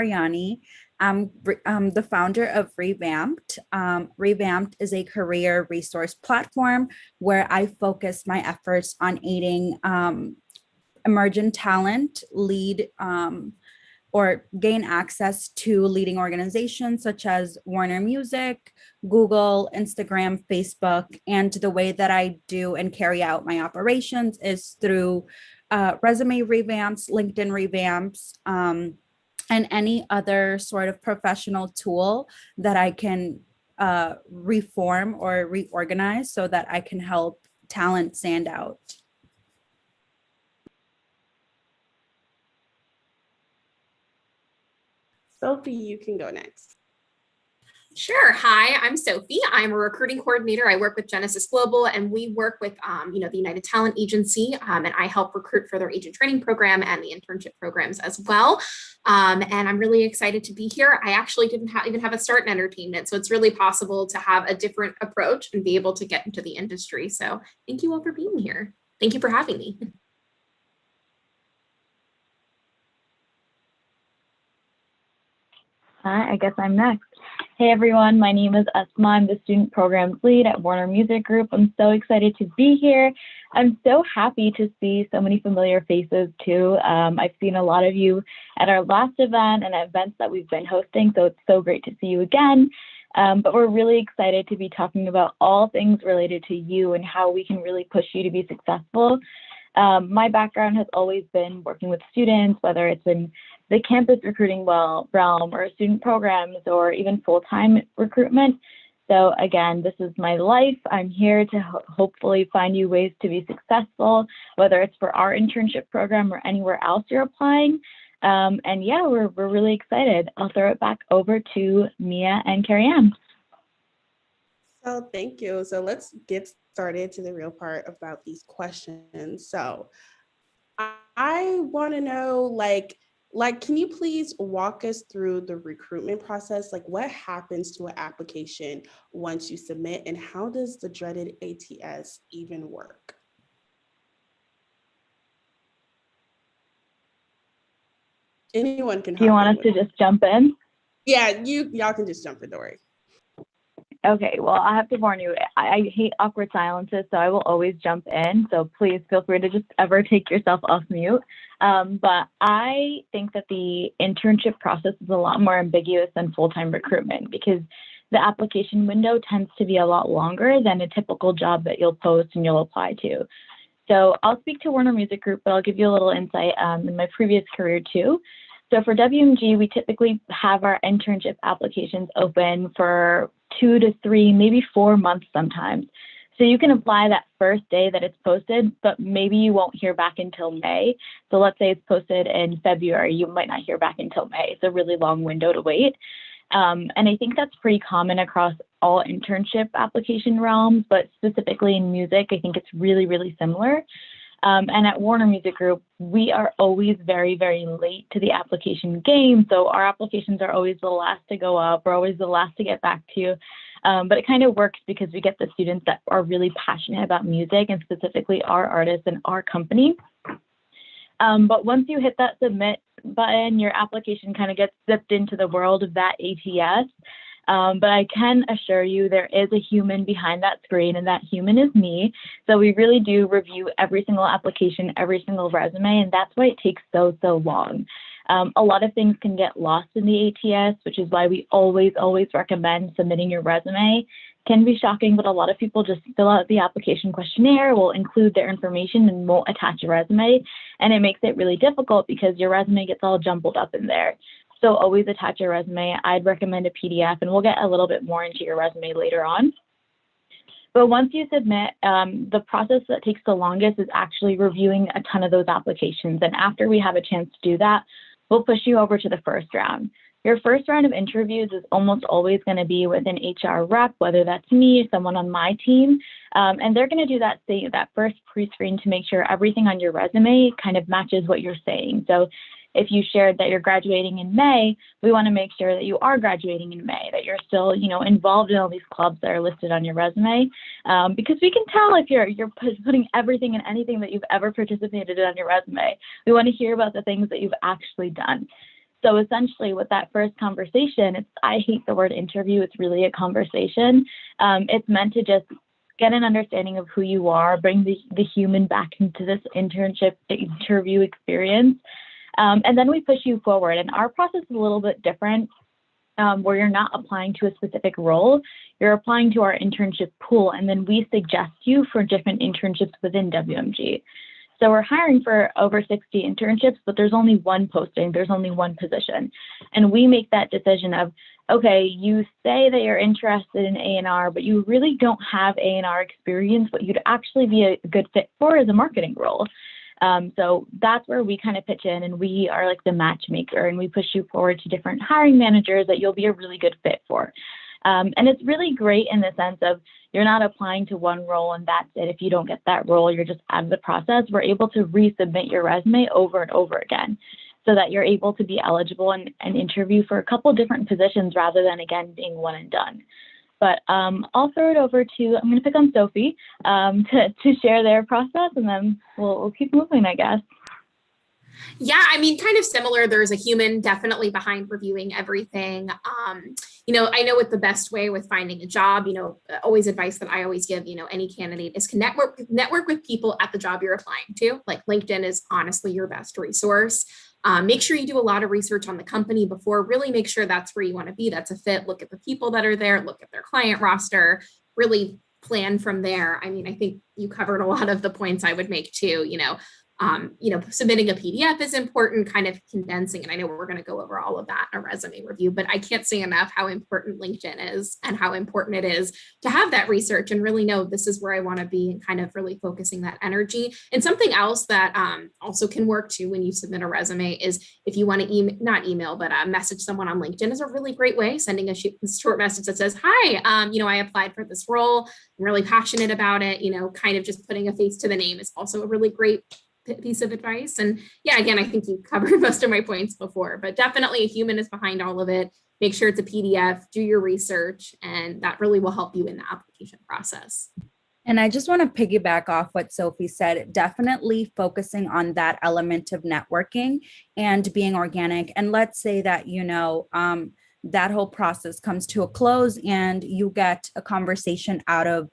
Arianny. I'm the founder of Revamped. Revamped is a career resource platform where I focus my efforts on aiding emergent talent lead or gain access to leading organizations such as Warner Music, Google, Instagram, Facebook. And the way that I do and carry out my operations is through resume revamps, LinkedIn revamps, and any other sort of professional tool that I can reform or reorganize so that I can help talent stand out. Sophie, you can go next. Sure. Hi, I'm Sophie. I'm a recruiting coordinator. I work with GenesisGlobal, and we work with the United Talent Agency, and I help recruit for their agent training program and the internship programs as well. And I'm really excited to be here. I actually didn't even have a start in entertainment, so it's really possible to have a different approach and be able to get into the industry. So thank you all for being here. Thank you for having me. Hi, I guess I'm next. Hey everyone, my name is Asma. I'm the student programs lead at Warner Music Group. I'm so excited to be here. I'm so happy to see so many familiar faces too. I've seen a lot of you at our last event and events that we've been hosting, so it's so great to see you again. But we're really excited to be talking about all things related to you and how we can really push you to be successful. My background has always been working with students, whether it's in the campus recruiting realm or student programs or even full-time recruitment. So again, this is my life. I'm here to hopefully find you ways to be successful, whether it's for our internship program or anywhere else you're applying. And yeah, we're really excited. I'll throw it back over to Mia and Kerry-Ann. So thank you. So let's get started to the real part about these questions. So I want to know, like, can you please walk us through the recruitment process? Like, what happens to an application once you submit, and how does the dreaded ATS even work? Anyone can. Do you want us to just jump in? Yeah, y'all can just jump in, don't worry. Okay, well, I have to warn you, I hate awkward silences, so I will always jump in. So please feel free to just ever take yourself off mute. But I think that the internship process is a lot more ambiguous than full-time recruitment because the application window tends to be a lot longer than a typical job that you'll post and you'll apply to. So I'll speak to Warner Music Group, but I'll give you a little insight in my previous career too. So for WMG, we typically have our internship applications open for 2 to 3, maybe 4 months sometimes. So you can apply that first day that it's posted, but maybe you won't hear back until May. So let's say it's posted in February, you might not hear back until May. It's a really long window to wait. And I think that's pretty common across all internship application realms, but specifically in music, I think it's really, really similar. And at Warner Music Group, we are always very, very late to the application game. So our applications are always the last to go up. We're always the last to get back to you. But it kind of works because we get the students that are really passionate about music and specifically our artists and our company. But once you hit that submit button, your application kind of gets zipped into the world of that ATS. But I can assure you there is a human behind that screen, and that human is me. So we really do review every single application, every single resume, and that's why it takes so long. A lot of things can get lost in the ATS, which is why we always recommend submitting your resume. Can be shocking, but a lot of people just fill out the application questionnaire, will include their information, and won't attach a resume. And it makes it really difficult because your resume gets all jumbled up in there. So always attach your resume. I'd recommend a PDF, and we'll get a little bit more into your resume later on. But once you submit, the process that takes the longest is actually reviewing a ton of those applications. And after we have a chance to do that, we'll push you over to the first round. Your first round of interviews is almost always going to be with an HR rep, whether that's me or someone on my team. And they're going to do that first pre-screen to make sure everything on your resume kind of matches what you're saying. So if you shared that you're graduating in May, we want to make sure that you are graduating in May, that you're still, involved in all these clubs that are listed on your resume, because we can tell if you're putting everything and anything that you've ever participated in on your resume. We want to hear about the things that you've actually done. So essentially with that first conversation, I hate the word interview, it's really a conversation. It's meant to just get an understanding of who you are, bring the human back into this internship interview experience. And then we push you forward. And our process is a little bit different, where you're not applying to a specific role, you're applying to our internship pool, and then we suggest you for different internships within WMG. So we're hiring for over 60 internships, but there's only one posting, there's only one position. And we make that decision of, okay, you say that you're interested in A&R, but you really don't have A&R experience. What you'd actually be a good fit for is a marketing role. So that's where we kind of pitch in, and we are like the matchmaker, and we push you forward to different hiring managers that you'll be a really good fit for. And it's really great in the sense of you're not applying to one role and that's it. If you don't get that role, you're just out of the process. We're able to resubmit your resume over and over again so that you're able to be eligible and interview for a couple different positions rather than, again, being one and done. But I'll throw it over to, I'm going to pick on Sophie to share their process, and then we'll keep moving, I guess. Yeah, I mean, kind of similar. There's a human definitely behind reviewing everything. I know what the best way with finding a job, always advice that I always give, any candidate is network with people at the job you're applying to. Like LinkedIn is honestly your best resource. Make sure you do a lot of research on the company before, really make sure that's where you want to be. That's a fit. Look at the people that are there, look at their client roster, really plan from there. I mean, I think you covered a lot of the points I would make too, submitting a PDF is important, kind of condensing. And I know we're going to go over all of that in a resume review, but I can't say enough how important LinkedIn is and how important it is to have that research and really know this is where I want to be and kind of really focusing that energy. And something else that also can work too when you submit a resume is if you want to message someone on LinkedIn is a really great way. Sending a short message that says, hi, I applied for this role. I'm really passionate about it. Kind of just putting a face to the name is also a really great piece of advice. And yeah, again, I think you covered most of my points before, but definitely a human is behind all of it. Make sure it's a PDF, do your research, and that really will help you in the application process. And I just want to piggyback off what Sophie said, definitely focusing on that element of networking and being organic. And let's say that, that whole process comes to a close and you get a conversation out of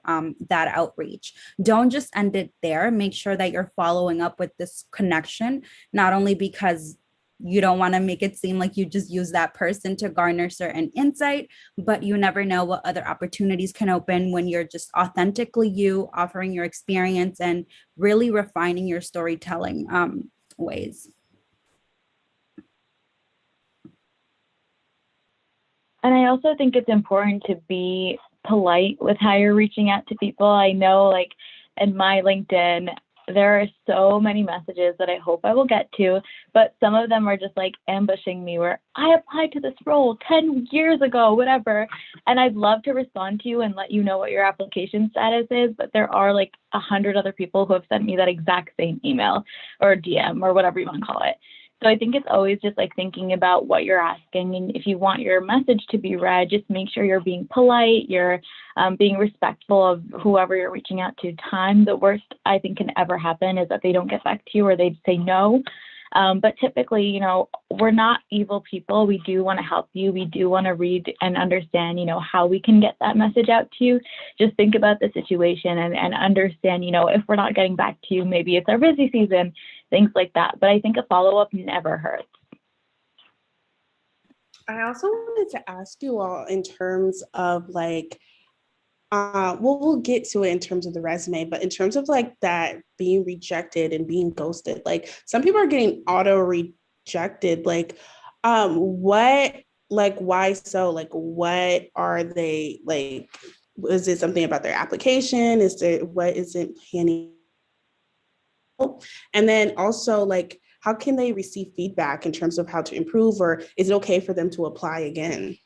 that outreach. Don't just end it there. Make sure that you're following up with this connection, not only because you don't want to make it seem like you just use that person to garner certain insight, but you never know what other opportunities can open when you're just authentically you, offering your experience and really refining your storytelling ways. And I also think it's important to be polite with how you're reaching out to people. I know, like, in my LinkedIn, there are so many messages that I hope I will get to, but some of them are just like ambushing me where I applied to this role 10 years ago, whatever. And I'd love to respond to you and let you know what your application status is, but there are like 100 other people who have sent me that exact same email or DM or whatever you want to call it. So I think it's always just like thinking about what you're asking. And if you want your message to be read, just make sure you're being polite, you're being respectful of whoever you're reaching out to. The worst I think can ever happen is that they don't get back to you or they say no. But typically, we're not evil people. We do want to help you. We do want to read and understand, how we can get that message out to you. Just think about the situation and understand, if we're not getting back to you, maybe it's our busy season, things like that. But I think a follow-up never hurts. I also wanted to ask you all in terms of like, we'll get to it in terms of the resume, but in terms of like that being rejected and being ghosted, like some people are getting auto rejected. Why so? Like, what are they like? Is it something about their application? What isn't panning? And then also like, how can they receive feedback in terms of how to improve, or is it okay for them to apply again?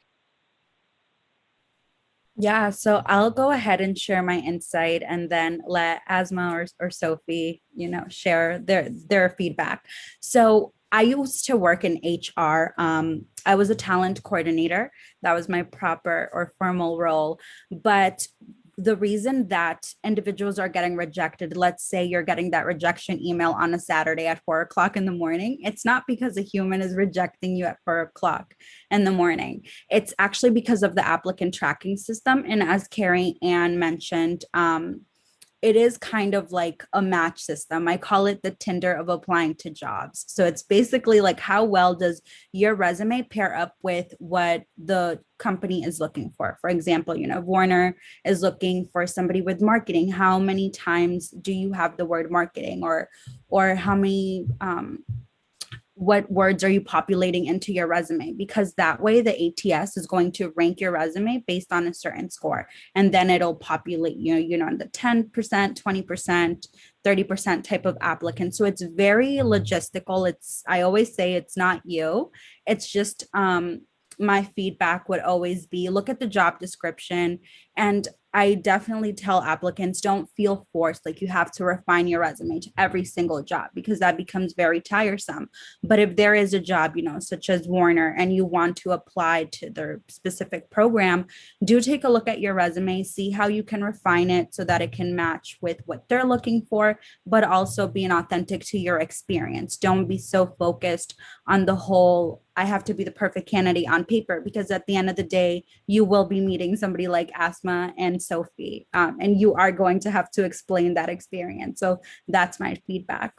Yeah, so I'll go ahead and share my insight and then let Asma or Sophie, share their feedback. So I used to work in HR. I was a talent coordinator. That was my proper or formal role. But the reason that individuals are getting rejected, let's say you're getting that rejection email on a Saturday at 4 o'clock in the morning, it's not because a human is rejecting you at 4 o'clock in the morning. It's actually because of the applicant tracking system. And as Kerry-Ann mentioned, it is kind of like a match system. I call it the Tinder of applying to jobs. So it's basically like, how well does your resume pair up with what the company is looking for? For example, Warner is looking for somebody with marketing. How many times do you have the word marketing, or how many what words are you populating into your resume? Because that way the ATS is going to rank your resume based on a certain score. And then it'll populate, the 10%, 20%, 30% type of applicant. So it's very logistical. I always say it's not you. It's just my feedback would always be, look at the job description. And I definitely tell applicants, don't feel forced, like you have to refine your resume to every single job, because that becomes very tiresome. But if there is a job, such as Warner, and you want to apply to their specific program, do take a look at your resume, see how you can refine it so that it can match with what they're looking for, but also being authentic to your experience. Don't be so focused on the whole, I have to be the perfect candidate on paper, because at the end of the day, you will be meeting somebody like Asma and Sophie, and you are going to have to explain that experience. So that's my feedback.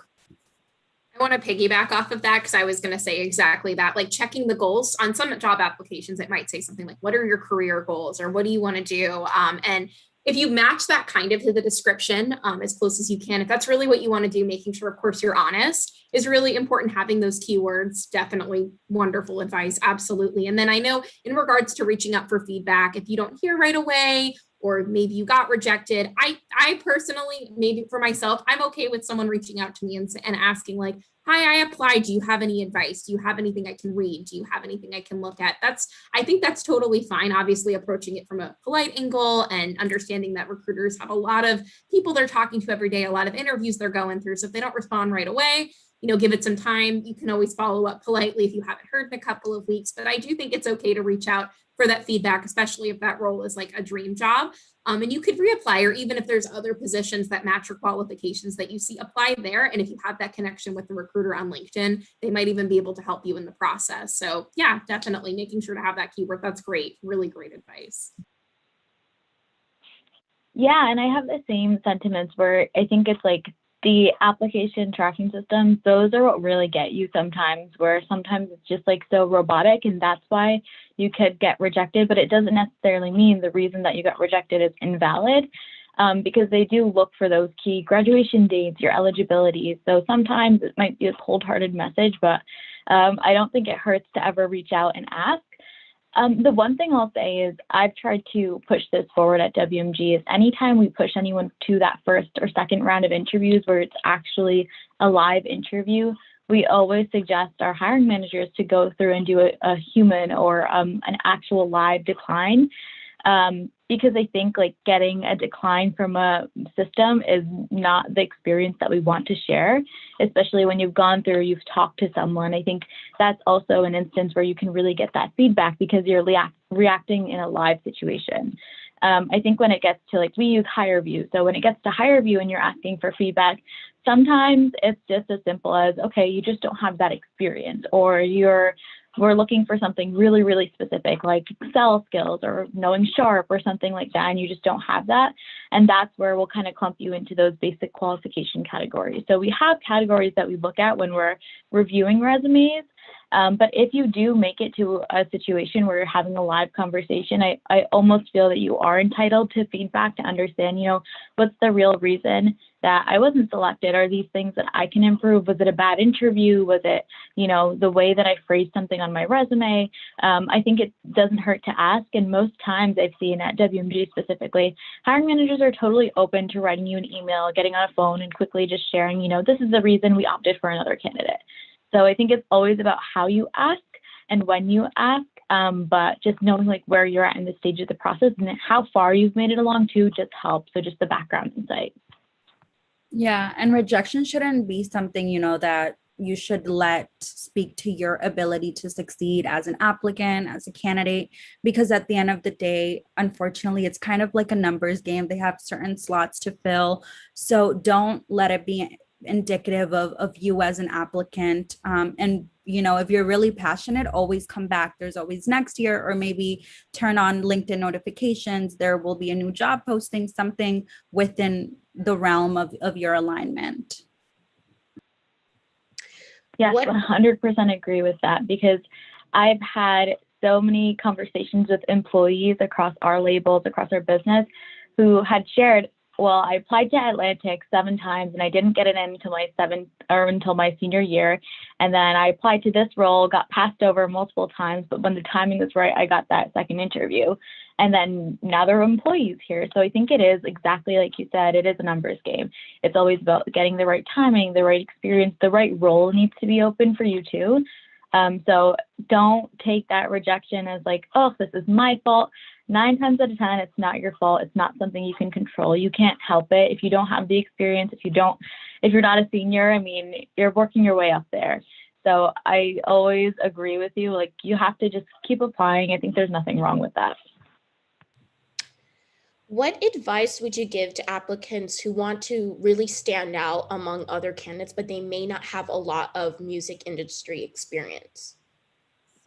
I want to piggyback off of that, because I was going to say exactly that, like checking the goals on some job applications. It might say something like, what are your career goals, or what do you want to do? And if you match that kind of to the description as close as you can, if that's really what you want to do, making sure, of course, you're honest is really important. Having those keywords, definitely wonderful advice. Absolutely. And then I know in regards to reaching out for feedback, if you don't hear right away, or maybe you got rejected, I personally, maybe for myself, I'm okay with someone reaching out to me and asking like, hi, I applied. Do you have any advice? Do you have anything I can read? Do you have anything I can look at? I think that's totally fine. Obviously, approaching it from a polite angle and understanding that recruiters have a lot of people they're talking to every day, a lot of interviews they're going through. So if they don't respond right away, give it some time. You can always follow up politely if you haven't heard in a couple of weeks. But I do think it's okay to reach out for that feedback, especially if that role is like a dream job. And you could reapply, or even if there's other positions that match your qualifications that you see, apply there. And if you have that connection with the recruiter on LinkedIn, they might even be able to help you in the process. So yeah, definitely making sure to have that keyword. That's great. Really great advice. Yeah, and I have the same sentiments where I think it's like the application tracking systems, those are what really get you sometimes, where sometimes it's just like so robotic, and that's why you could get rejected, but it doesn't necessarily mean the reason that you got rejected is invalid, because they do look for those key graduation dates, your eligibility. So sometimes it might be a cold-hearted message, but I don't think it hurts to ever reach out and ask. The one thing I'll say is I've tried to push this forward at WMG is anytime we push anyone to that first or second round of interviews where it's actually a live interview, we always suggest our hiring managers to go through and do a human or an actual live decline. Because I think like getting a decline from a system is not the experience that we want to share, especially when you've gone through, you've talked to someone. I think that's also an instance where you can really get that feedback because you're reacting in a live situation. I think when it gets to like, we use HireVue. So when it gets to HireVue and you're asking for feedback, sometimes it's just as simple as, okay, you just don't have that experience, or we're looking for something really, really specific, like Excel skills or knowing Sharp or something like that, and you just don't have that. And that's where we'll kind of clump you into those basic qualification categories. So we have categories that we look at when we're reviewing resumes. But if you do make it to a situation where you're having a live conversation, I almost feel that you are entitled to feedback to understand, what's the real reason that I wasn't selected? Are these things that I can improve? Was it a bad interview? Was it, the way that I phrased something on my resume? I think it doesn't hurt to ask. And most times I've seen at WMG specifically, hiring managers are totally open to writing you an email, getting on a phone and quickly just sharing, this is the reason we opted for another candidate. So I think it's always about how you ask and when you ask, but just knowing like where you're at in the stage of the process and how far you've made it along too just helps. So just the background insight. Yeah, and rejection shouldn't be something, that you should let speak to your ability to succeed as an applicant, as a candidate, because at the end of the day, unfortunately, it's kind of like a numbers game. They have certain slots to fill. So don't let it be indicative of you as an applicant. And, if you're really passionate, always come back. There's always next year, or maybe turn on LinkedIn notifications. There will be a new job posting, something within the realm of your alignment. Yes, 100% agree with that, because I've had so many conversations with employees across our labels, across our business, who had shared, well, I applied to Atlantic 7 times and I didn't get it in until my senior year. And then I applied to this role, got passed over multiple times, but when the timing was right, I got that second interview. And then now they're employees here. So I think it is exactly like you said, it is a numbers game. It's always about getting the right timing, the right experience, the right role needs to be open for you too. So don't take that rejection as like, oh, this is my fault. 9 times out of 10, it's not your fault. It's not something you can control. You can't help it. If you don't have the experience, if you're not a senior, I mean, you're working your way up there. So I always agree with you. Like, you have to just keep applying. I think there's nothing wrong with that. What advice would you give to applicants who want to really stand out among other candidates, but they may not have a lot of music industry experience?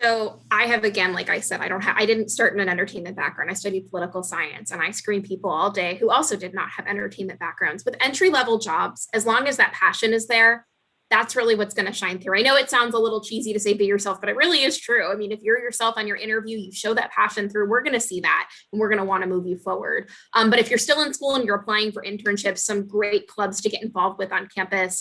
So I have, again, like I said, I didn't start in an entertainment background. I studied political science, and I screen people all day who also did not have entertainment backgrounds. With entry-level jobs, as long as that passion is there, that's really what's going to shine through. I know it sounds a little cheesy to say be yourself, but it really is true. I mean, if you're yourself on your interview, you show that passion through, we're going to see that, and we're going to want to move you forward. But if you're still in school and you're applying for internships, some great clubs to get involved with on campus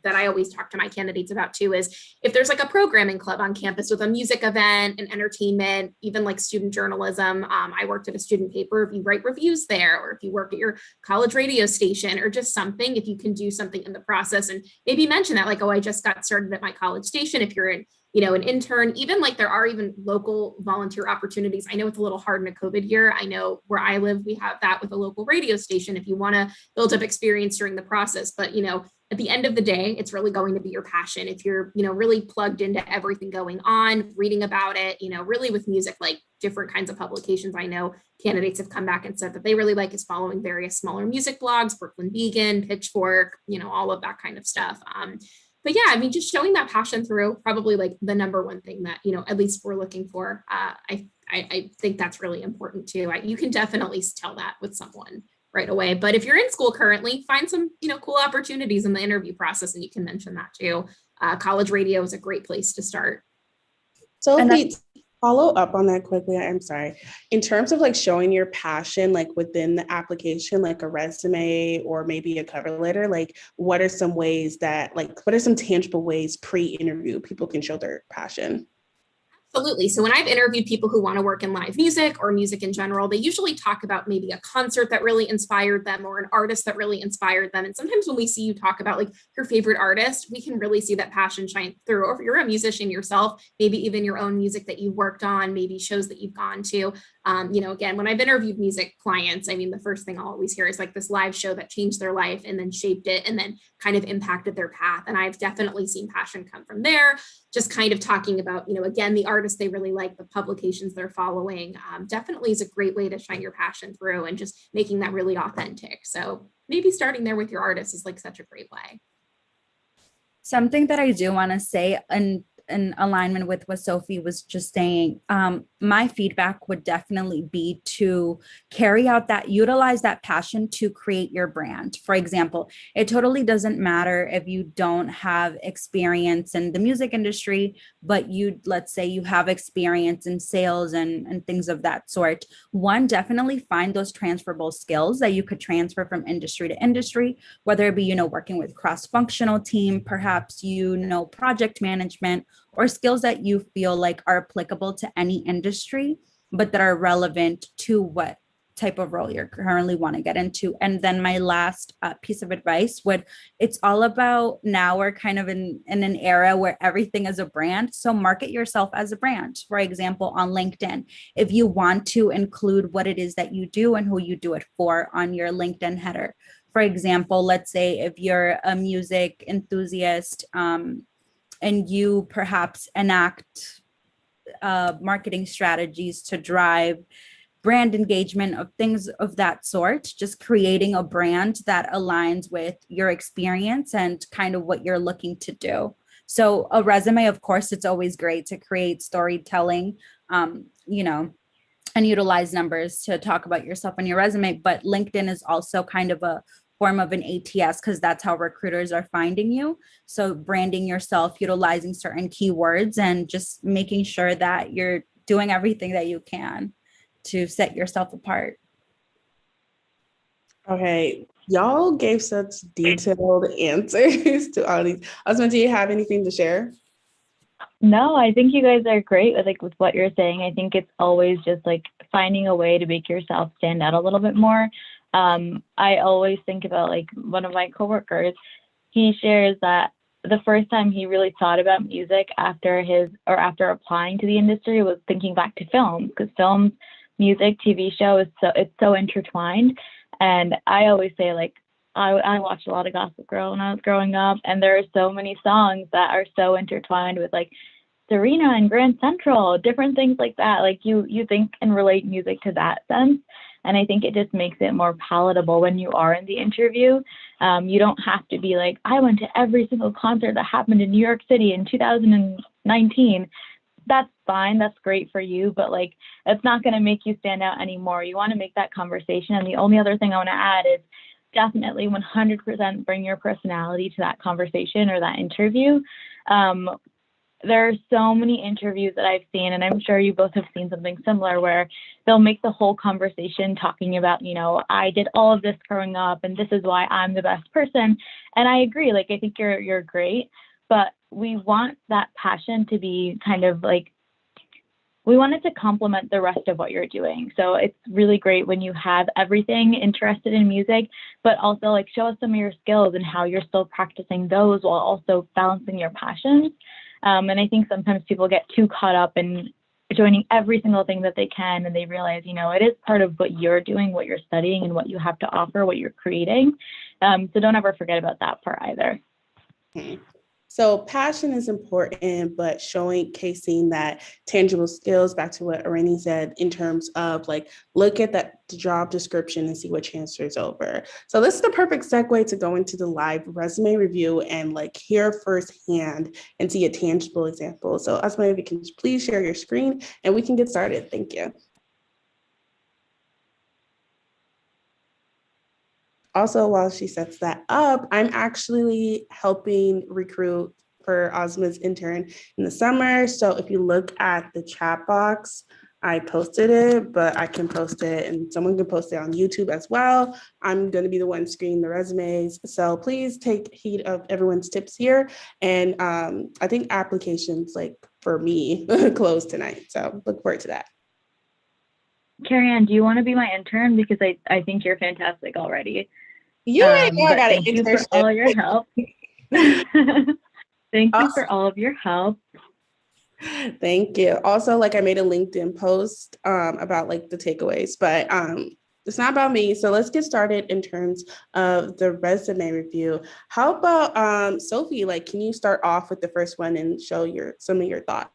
that I always talk to my candidates about too is if there's like a programming club on campus with a music event and entertainment, even like student journalism. I worked at a student paper. If you write reviews there, or if you work at your college radio station, or just something, if you can do something in the process and maybe mention that, like, oh, I just got started at my college station. If you're an intern, even like there are even local volunteer opportunities. I know it's a little hard in a COVID year. I know where I live, we have that with a local radio station if you want to build up experience during the process. But, at the end of the day, it's really going to be your passion. If you're, really plugged into everything going on, reading about it, really with music, like different kinds of publications. I know candidates have come back and said that they really like is following various smaller music blogs, Brooklyn Vegan, Pitchfork, all of that kind of stuff. But yeah, I mean, just showing that passion through, probably like the number one thing that, at least we're looking for. I think that's really important too. You can definitely tell that with someone right away. But if you're in school currently, find some, cool opportunities in the interview process, and you can mention that too. College radio is a great place to start. Sophie, follow up on that quickly. I'm sorry. In terms of like showing your passion, like within the application, like a resume or maybe a cover letter, like what are some tangible ways pre-interview people can show their passion? Absolutely. So when I've interviewed people who want to work in live music or music in general, they usually talk about maybe a concert that really inspired them or an artist that really inspired them. And sometimes when we see you talk about like your favorite artist, we can really see that passion shine through. Or if you're a musician yourself, maybe even your own music that you worked on, maybe shows that you've gone to. Again, when I've interviewed music clients, I mean, the first thing I'll always hear is like this live show that changed their life and then shaped it and then kind of impacted their path. And I've definitely seen passion come from there. Just kind of talking about, again, the artists they really like, the publications they're following, definitely is a great way to shine your passion through and just making that really authentic. So maybe starting there with your artist is like such a great way. Something that I do want to say, and in alignment with what Sophie was just saying, my feedback would definitely be to utilize that passion to create your brand. For example, it totally doesn't matter if you don't have experience in the music industry, but let's say you have experience in sales and things of that sort. One, definitely find those transferable skills that you could transfer from industry to industry, whether it be, working with cross-functional team, perhaps, project management, or skills that you feel like are applicable to any industry, but that are relevant to what type of role you're currently want to get into. And then my last piece of advice it's all about, now we're kind of in an era where everything is a brand. So market yourself as a brand. For example, on LinkedIn, if you want to include what it is that you do and who you do it for on your LinkedIn header. For example, let's say if you're a music enthusiast, and you perhaps enact marketing strategies to drive brand engagement of things of that sort, just creating a brand that aligns with your experience and kind of what you're looking to do. So a resume, of course, it's always great to create storytelling, you know, and utilize numbers to talk about yourself on your resume. But LinkedIn is also kind of a form of an ATS because that's how recruiters are finding you. So branding yourself, utilizing certain keywords, and just making sure that you're doing everything that you can to set yourself apart. Okay, y'all gave such detailed answers to all these. Asma, do you have anything to share? No, I think you guys are great with what you're saying. I think it's always just like finding a way to make yourself stand out a little bit more. I always think about like one of my coworkers. He shares that the first time he really thought about music after after applying to the industry was thinking back to films, because films, music, TV show it's so intertwined. And I always say, like, I watched a lot of Gossip Girl when I was growing up, and there are so many songs that are so intertwined with like Serena and Grand Central, different things like that. Like you think and relate music to that sense. And I think it just makes it more palatable when you are in the interview. You don't have to be like, I went to every single concert that happened in New York City in 2019. That's fine. That's great for you. But like, it's not going to make you stand out anymore. You want to make that conversation. And the only other thing I want to add is definitely 100% bring your personality to that conversation or that interview. There are so many interviews that I've seen, and I'm sure you both have seen something similar, where they'll make the whole conversation talking about, you know, I did all of this growing up and this is why I'm the best person. And I agree, like, I think you're great, but we want that passion to be kind of like, we want it to complement the rest of what you're doing. So it's really great when you have everything interested in music, but also like show us some of your skills and how you're still practicing those while also balancing your passions. And I think sometimes people get too caught up in joining every single thing that they can, and they realize, you know, it is part of what you're doing, what you're studying, and what you have to offer, what you're creating. So don't ever forget about that part either. Okay. So passion is important, but showcasing that tangible skills, back to what Arianny said, in terms of like, look at that job description and see what transfers over. So this is the perfect segue to go into the live resume review and like hear firsthand and see a tangible example. So Asma, if you can please share your screen and we can get started. Thank you. Also, while she sets that up, I'm actually helping recruit for Asma's intern in the summer. So if you look at the chat box, I posted it, but I can post it and someone can post it on YouTube as well. I'm going to be the one screening the resumes. So please take heed of everyone's tips here. And I think applications, like for me, close tonight. So look forward to that. Kerry-Ann, do you want to be my intern? Because I think you're fantastic already. You ain't know I got an internship. Thank you for all your help. Thank you for all of your help. Thank you. Also, like I made a LinkedIn post about like the takeaways, but it's not about me. So let's get started in terms of the resume review. How about Sophie? Like, can you start off with the first one and show some of your thoughts?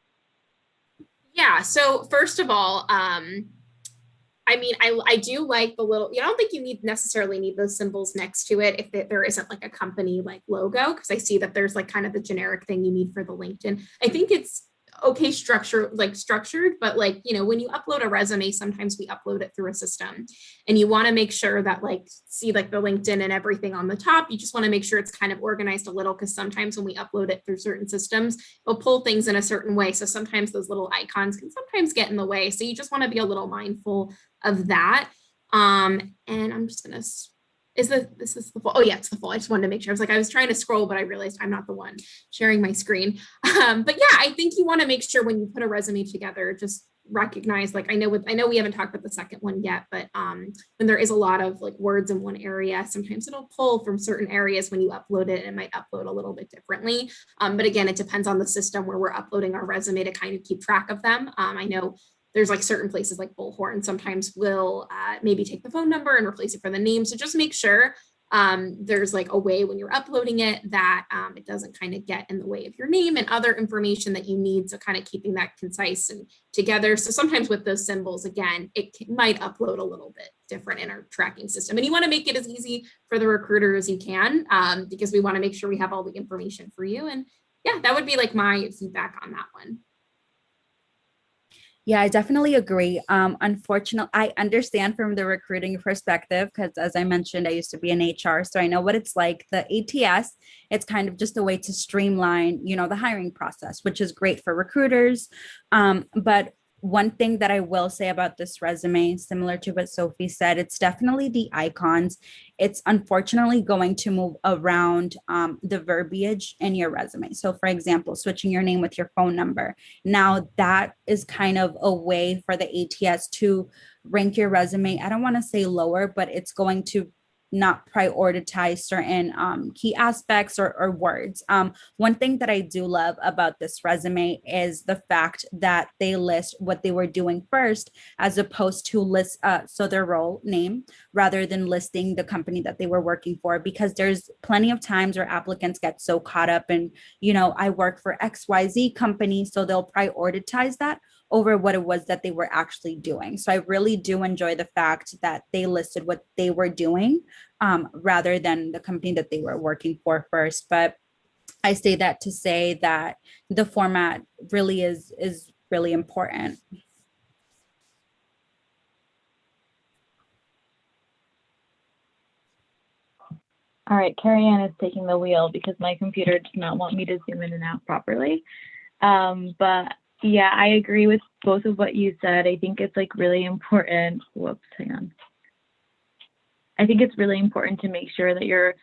Yeah. So first of all, I mean, I do like the little, I don't think you necessarily need those symbols next to it if there isn't like a company like logo, because I see that there's like kind of the generic thing you need for the LinkedIn. I think it's okay structured, but like, you know, when you upload a resume, sometimes we upload it through a system and you want to make sure that like, see like the LinkedIn and everything on the top, you just want to make sure it's kind of organized a little, because sometimes when we upload it through certain systems, it'll pull things in a certain way. So sometimes those little icons can sometimes get in the way. So you just want to be a little mindful of that. And I'm just going to, this is the full? Oh yeah, it's the full. I just wanted to make sure. I was trying to scroll, but I realized I'm not the one sharing my screen. But yeah, I think you want to make sure when you put a resume together, just recognize, like, I know we haven't talked about the second one yet, but when there is a lot of like words in one area, sometimes it'll pull from certain areas when you upload it, and it might upload a little bit differently. But again, it depends on the system where we're uploading our resume to kind of keep track of them. I know there's like certain places like Bullhorn sometimes will maybe take the phone number and replace it for the name. So just make sure there's like a way when you're uploading it that it doesn't kind of get in the way of your name and other information that you need. So kind of keeping that concise and together. So sometimes with those symbols, again, might upload a little bit different in our tracking system. And you want to make it as easy for the recruiter as you can, because we want to make sure we have all the information for you. And yeah, that would be like my feedback on that one. Yeah, I definitely agree. Unfortunately, I understand from the recruiting perspective, because as I mentioned, I used to be in HR, so I know what it's like. The ATS, it's kind of just a way to streamline, the hiring process, which is great for recruiters. But one thing that I will say about this resume, similar to what Sophie said, it's definitely the icons. It's unfortunately going to move around the verbiage in your resume. So for example, switching your name with your phone number. Now that is kind of a way for the ATS to rank your resume. I don't want to say lower, but it's going to not prioritize certain key aspects or words. One thing that I do love about this resume is the fact that they list what they were doing first, as opposed to list so their role name, rather than listing the company that they were working for, because there's plenty of times where applicants get so caught up in, I work for XYZ company, so they'll prioritize that over what it was that they were actually doing. So I really do enjoy the fact that they listed what they were doing rather than the company that they were working for first. But I say that to say that the format really is really important. All right, Kerry-Ann is taking the wheel because my computer does not want me to zoom in and out properly. But yeah, I agree with both of what you said. I think it's like really important. Whoops, hang on. I think it's really important to make sure that you're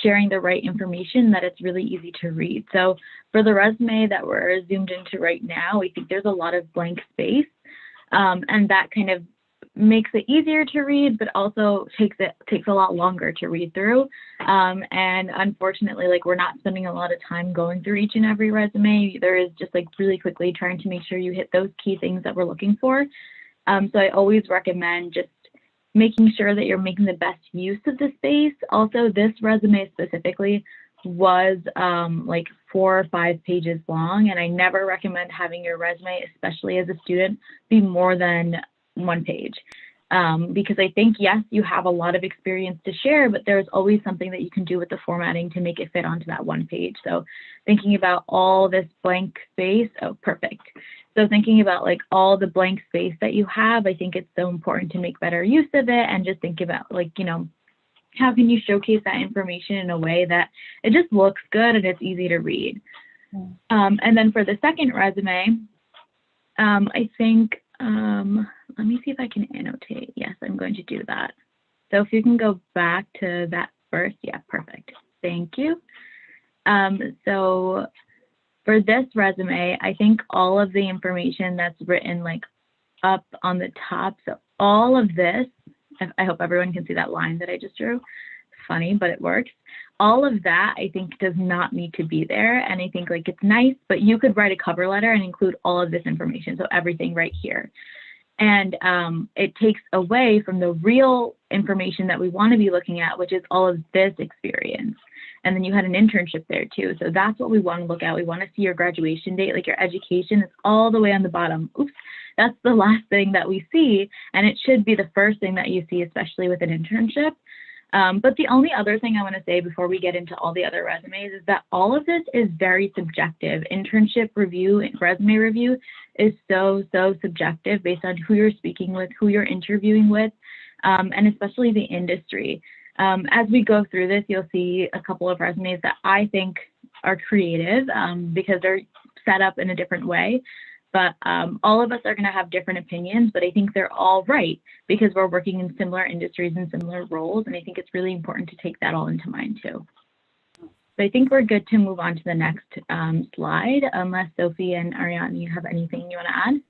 sharing the right information, that it's really easy to read. So for the resume that we're zoomed into right now, I think there's a lot of blank space, and that kind of makes it easier to read, but also takes a lot longer to read through. And unfortunately, like, we're not spending a lot of time going through each and every resume. There is just like really quickly trying to make sure you hit those key things that we're looking for. So I always recommend just making sure that you're making the best use of the space. Also, this resume specifically was like 4 or 5 pages long, and I never recommend having your resume, especially as a student, be more than 1 page. Because I think, yes, you have a lot of experience to share, but there's always something that you can do with the formatting to make it fit onto that 1 page. So thinking about all this blank space, oh, perfect. So thinking about like all the blank space that you have, I think it's so important to make better use of it, and just think about like, how can you showcase that information in a way that it just looks good and it's easy to read. And then for the second resume, I think, let me see if I can annotate. Yes, I'm going to do that. So if you can go back to that first, yeah, perfect. Thank you. So for this resume, I think all of the information that's written like up on the top, so all of this, I hope everyone can see that line that I just drew. Funny, but it works. All of that, I think, does not need to be there. And I think like it's nice, but you could write a cover letter and include all of this information. So everything right here. And it takes away from the real information that we want to be looking at, which is all of this experience. And then you had an internship there too. So that's what we want to look at. We want to see your graduation date, like your education is all the way on the bottom. Oops, that's the last thing that we see. And it should be the first thing that you see, especially with an internship. But the only other thing I want to say before we get into all the other resumes is that all of this is very subjective. Internship review and resume review is so subjective based on who you're speaking with, who you're interviewing with, and especially the industry. As we go through this, you'll see a couple of resumes that I think are creative because they're set up in a different way. But all of us are going to have different opinions, but I think they're all right because we're working in similar industries and similar roles. And I think it's really important to take that all into mind too. So I think we're good to move on to the next slide, unless Sophie and Arianny, you have anything you want to add?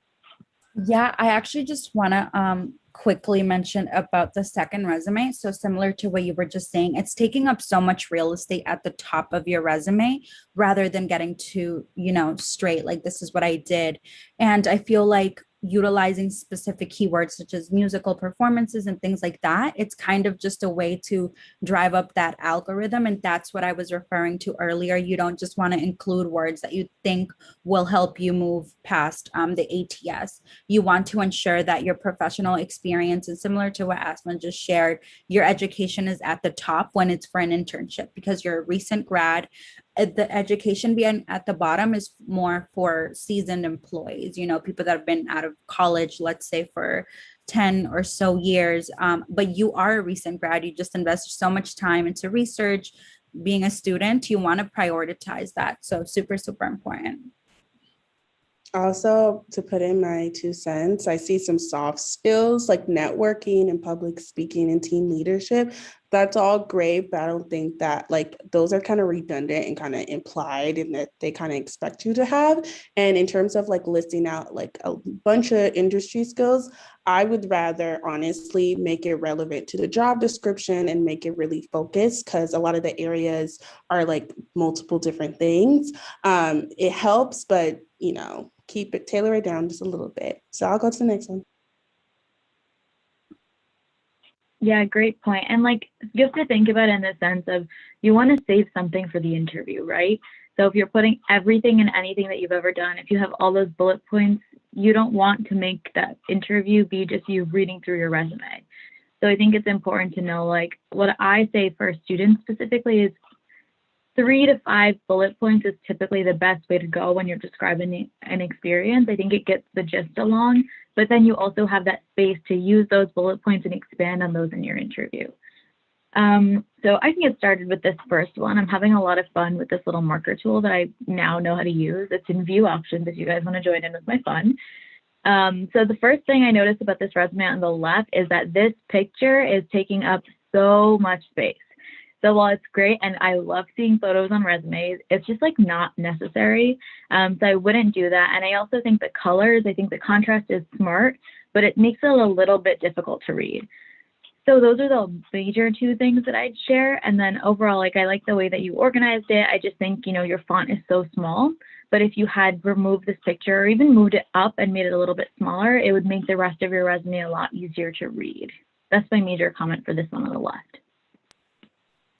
Yeah, I actually just want to quickly mention about the second resume. So similar to what you were just saying, it's taking up so much real estate at the top of your resume rather than getting to, straight, like this is what I did. And I feel like utilizing specific keywords such as musical performances and things like that. It's kind of just a way to drive up that algorithm. And that's what I was referring to earlier. You don't just want to include words that you think will help you move past the ATS. You want to ensure that your professional experience is similar to what Asma just shared. Your education is at the top when it's for an internship, because you're a recent grad. The education being at the bottom is more for seasoned employees, people that have been out of college, let's say for 10 or so years. But you are a recent grad. You just invested so much time into research, being a student. You want to prioritize that. So super, super important. Also, to put in my 2 cents, I see some soft skills like networking and public speaking and team leadership. That's all great, but I don't think that those are kind of redundant and kind of implied in that they kind of expect you to have. And in terms of listing out a bunch of industry skills, I would rather honestly make it relevant to the job description and make it really focused, because a lot of the areas are multiple different things. It helps, but tailor it down just a little bit. So I'll go to the next one. Yeah, great point. And just to think about it in the sense of, you want to save something for the interview, right? So if you're putting everything and anything that you've ever done, if you have all those bullet points, you don't want to make that interview be just you reading through your resume. So I think it's important to know, what I say for students specifically is 3 to 5 bullet points is typically the best way to go when you're describing an experience. I think it gets the gist along, but then you also have that space to use those bullet points and expand on those in your interview. So I can get started with this first one. I'm having a lot of fun with this little marker tool that I now know how to use. It's in view options if you guys want to join in with my fun. So the first thing I noticed about this resume on the left is that this picture is taking up so much space. So while it's great, and I love seeing photos on resumes, it's just not necessary. So I wouldn't do that. And I also think the colors, I think the contrast is smart, but it makes it a little bit difficult to read. So those are the major 2 things that I'd share. And then overall, I like the way that you organized it. I just think, your font is so small, but if you had removed this picture or even moved it up and made it a little bit smaller, it would make the rest of your resume a lot easier to read. That's my major comment for this one on the left.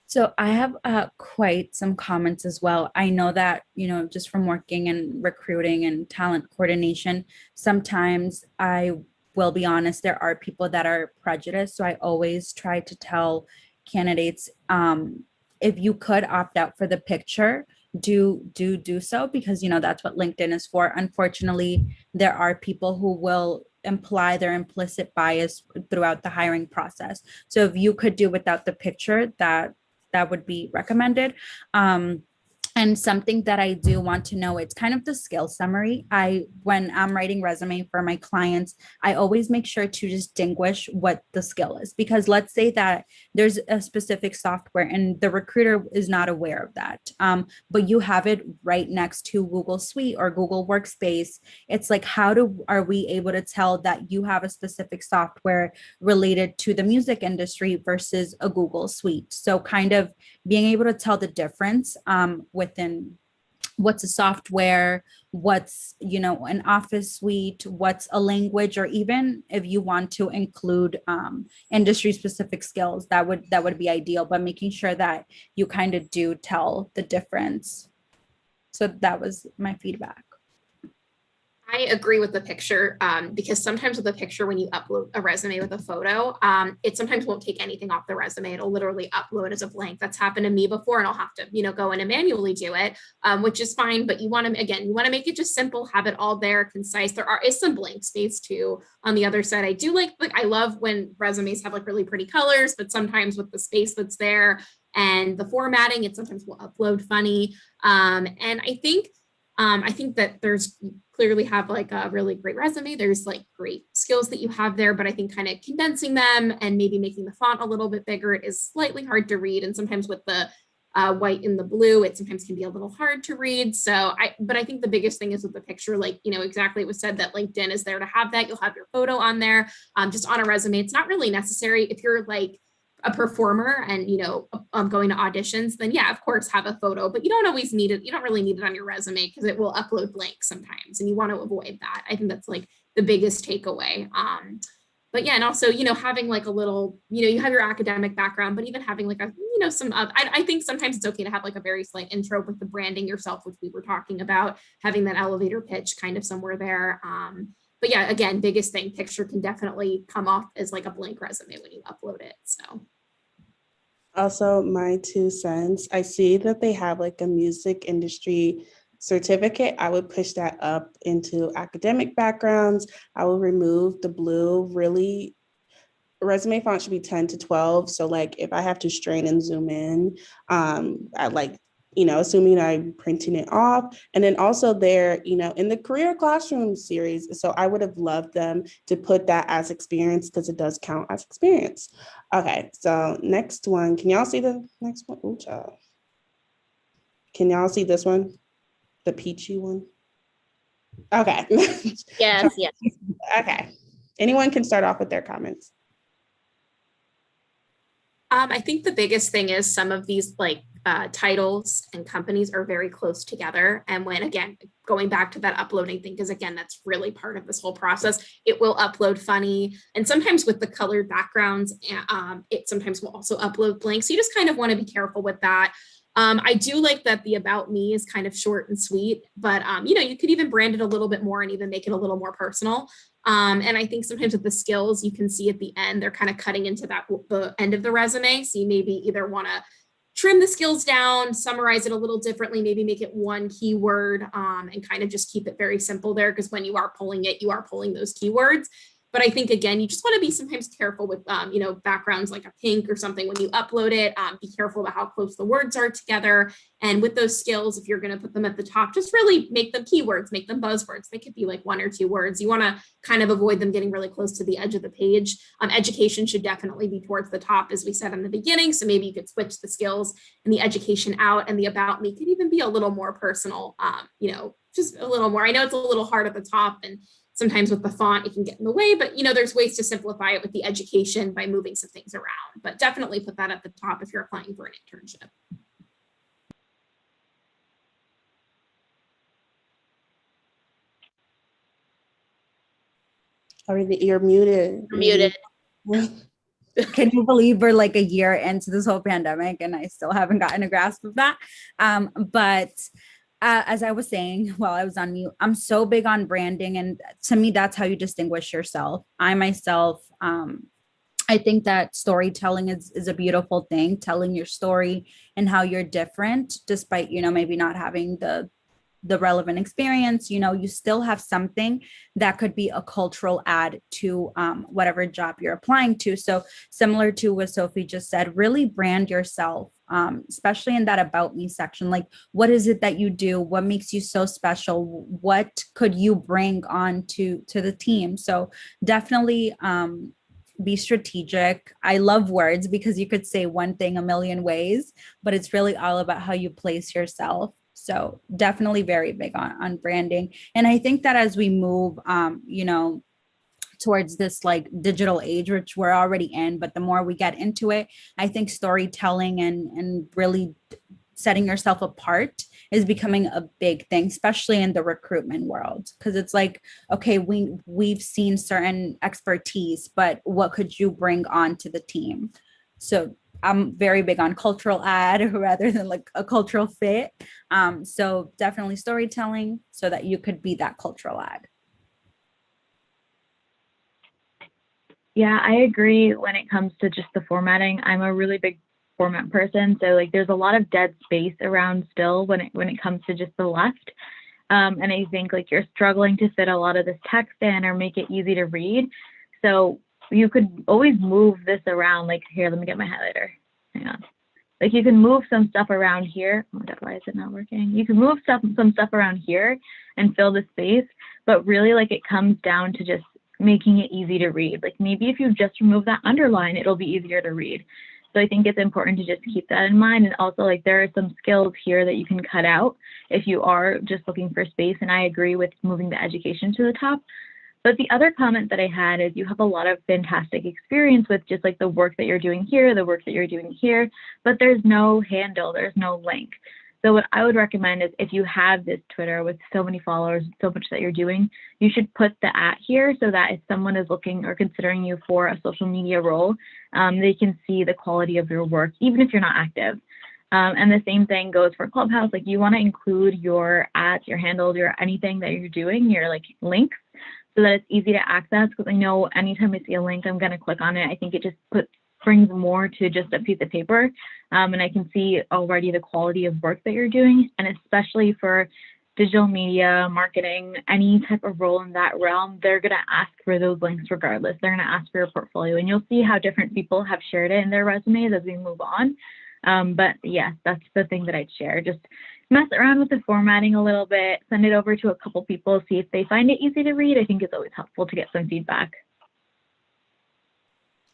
So I have quite some comments as well. I know that, just from working in recruiting and talent coordination, sometimes I will be honest, there are people that are prejudiced. So I always try to tell candidates, if you could opt out for the picture, do so, because, that's what LinkedIn is for. Unfortunately, there are people who will imply their implicit bias throughout the hiring process. So if you could do without the picture, that would be recommended. And something that I do want to know, it's kind of the skill summary. When I'm writing resume for my clients, I always make sure to distinguish what the skill is, because let's say that there's a specific software and the recruiter is not aware of that, but you have it right next to Google Suite or Google Workspace. It's are we able to tell that you have a specific software related to the music industry versus a Google Suite? So kind of being able to tell the difference within what's a software, what's, an office suite, what's a language, or even if you want to include industry specific skills, that would be ideal, but making sure that you kind of do tell the difference. So that was my feedback. I agree with the picture because sometimes with a picture, when you upload a resume with a photo, it sometimes won't take anything off the resume. It'll literally upload as a blank. That's happened to me before, and I'll have to, go in and manually do it, which is fine. But you want to make it just simple, have it all there, concise. There is some blank space too on the other side. I do I love when resumes have really pretty colors, but sometimes with the space that's there and the formatting, it sometimes will upload funny. And I think that there's clearly have a really great resume. There's great skills that you have there, but I think kind of condensing them and maybe making the font a little bit bigger is slightly hard to read. And sometimes with the white and the blue, it sometimes can be a little hard to read. But I think the biggest thing is with the picture, exactly it was said that LinkedIn is there to have that. You'll have your photo on there, just on a resume. It's not really necessary if you're a performer and going to auditions, then yeah, of course have a photo, but you don't always need it. You don't really need it on your resume because it will upload blank sometimes, and you want to avoid that. I think that's the biggest takeaway. But yeah, and also, you know, having like a little, you know, you have your academic background, but even having like a, you know, some, I think sometimes it's okay to have like a very slight intro with the branding yourself, which we were talking about, having that elevator pitch kind of somewhere there. But yeah, again, biggest thing, picture can definitely come off as like a blank resume when you upload it, so. Also, my 2 cents, I see that they have like a music industry certificate. I would push that up into academic backgrounds. I will remove the blue. Really, resume font should be 10 to 12. So like if I have to strain and zoom in, I like, you know, assuming I'm printing it off. And then also there, you know, in the career classroom series. So I would have loved them to put that as experience because it does count as experience. Okay, so next one. Can y'all see the next one? Ooh, child. Can y'all see this one? The peachy one? Okay. Yes, yes. Okay. Anyone can start off with their comments. I think the biggest thing is some of these like titles and companies are very close together. And when, again, going back to that uploading thing, because again, that's really part of this whole process, it will upload funny. And sometimes with the colored backgrounds, it sometimes will also upload blank. So you just kind of want to be careful with that. I do like that the about me is kind of short and sweet, but you know, you could even brand it a little bit more and even make it a little more personal. And I think sometimes with the skills, you can see at the end, they're kind of cutting into that the end of the resume. So you maybe either want to trim the skills down, summarize it a little differently, maybe make it one keyword, and kind of just keep it very simple there, because when you are pulling it, you are pulling those keywords. But I think, again, you just want to be sometimes careful with, you know, backgrounds like a pink or something when you upload it. Be careful about how close the words are together. And with those skills, if you're going to put them at the top, just really make them keywords, make them buzzwords. They could be like 1 or 2 words. You want to kind of avoid them getting really close to the edge of the page. Education should definitely be towards the top, as we said in the beginning. So maybe you could switch the skills and the education out, and the about me could even be a little more personal, you know, just a little more. I know it's a little hard at the top, and sometimes with the font, it can get in the way, but you know, there's ways to simplify it with the education by moving some things around, but definitely put that at the top if you're applying for an internship. You're muted. Muted. Can you believe we're like a year into this whole pandemic and I still haven't gotten a grasp of that? But as I was saying while I was on mute, I'm so big on branding. And to me, that's how you distinguish yourself. I myself, I think that storytelling is a beautiful thing, telling your story and how you're different, despite, you know, maybe not having the relevant experience. You know, you still have something that could be a cultural add to whatever job you're applying to. So similar to what Sophie just said, really brand yourself, especially in that about me section. Like, what is it that you do? What makes you so special? What could you bring on to the team? So definitely be strategic. I love words because you could say one thing a million ways, but it's really all about how you place yourself. So definitely very big on branding. And I think that as we move, you know, towards this like digital age, which we're already in, but the more we get into it, I think storytelling and really setting yourself apart is becoming a big thing, especially in the recruitment world. Because it's like, okay, we've seen certain expertise, but what could you bring on to the team? So I'm very big on cultural add rather than like a cultural fit. So definitely storytelling so that you could be that cultural add. Yeah, I agree when it comes to just the formatting. I'm a really big format person. So like there's a lot of dead space around still when it comes to just the left. And I think like you're struggling to fit a lot of this text in or make it easy to read. So you could always move this around. Like here, let me get my highlighter. Hang on. Like you can move some stuff around here. Oh my God, why is it not working? You can move some stuff around here and fill the space, but really like it comes down to just making it easy to read. Like maybe if you just remove that underline, it'll be easier to read. So I think it's important to just keep that in mind. And also like there are some skills here that you can cut out if you are just looking for space. And I agree with moving the education to the top. But the other comment that I had is you have a lot of fantastic experience with just like the work that you're doing here, the work that you're doing here, but there's no handle, there's no link. So what I would recommend is if you have this Twitter with so many followers, so much that you're doing, you should put the @ here so that if someone is looking or considering you for a social media role, they can see the quality of your work, even if you're not active. And the same thing goes for Clubhouse. Like you want to include your @ your handles, your anything that you're doing, your like links, so that it's easy to access. Because I know anytime I see a link, I'm going to click on it. I think it just brings more to just a piece of paper. And I can see already the quality of work that you're doing. And especially for digital media, marketing, any type of role in that realm, they're going to ask for those links regardless. They're going to ask for your portfolio. And you'll see how different people have shared it in their resumes as we move on. But yes, that's the thing that I'd share. Just mess around with the formatting a little bit, send it over to a couple people, see if they find it easy to read. I think it's always helpful to get some feedback.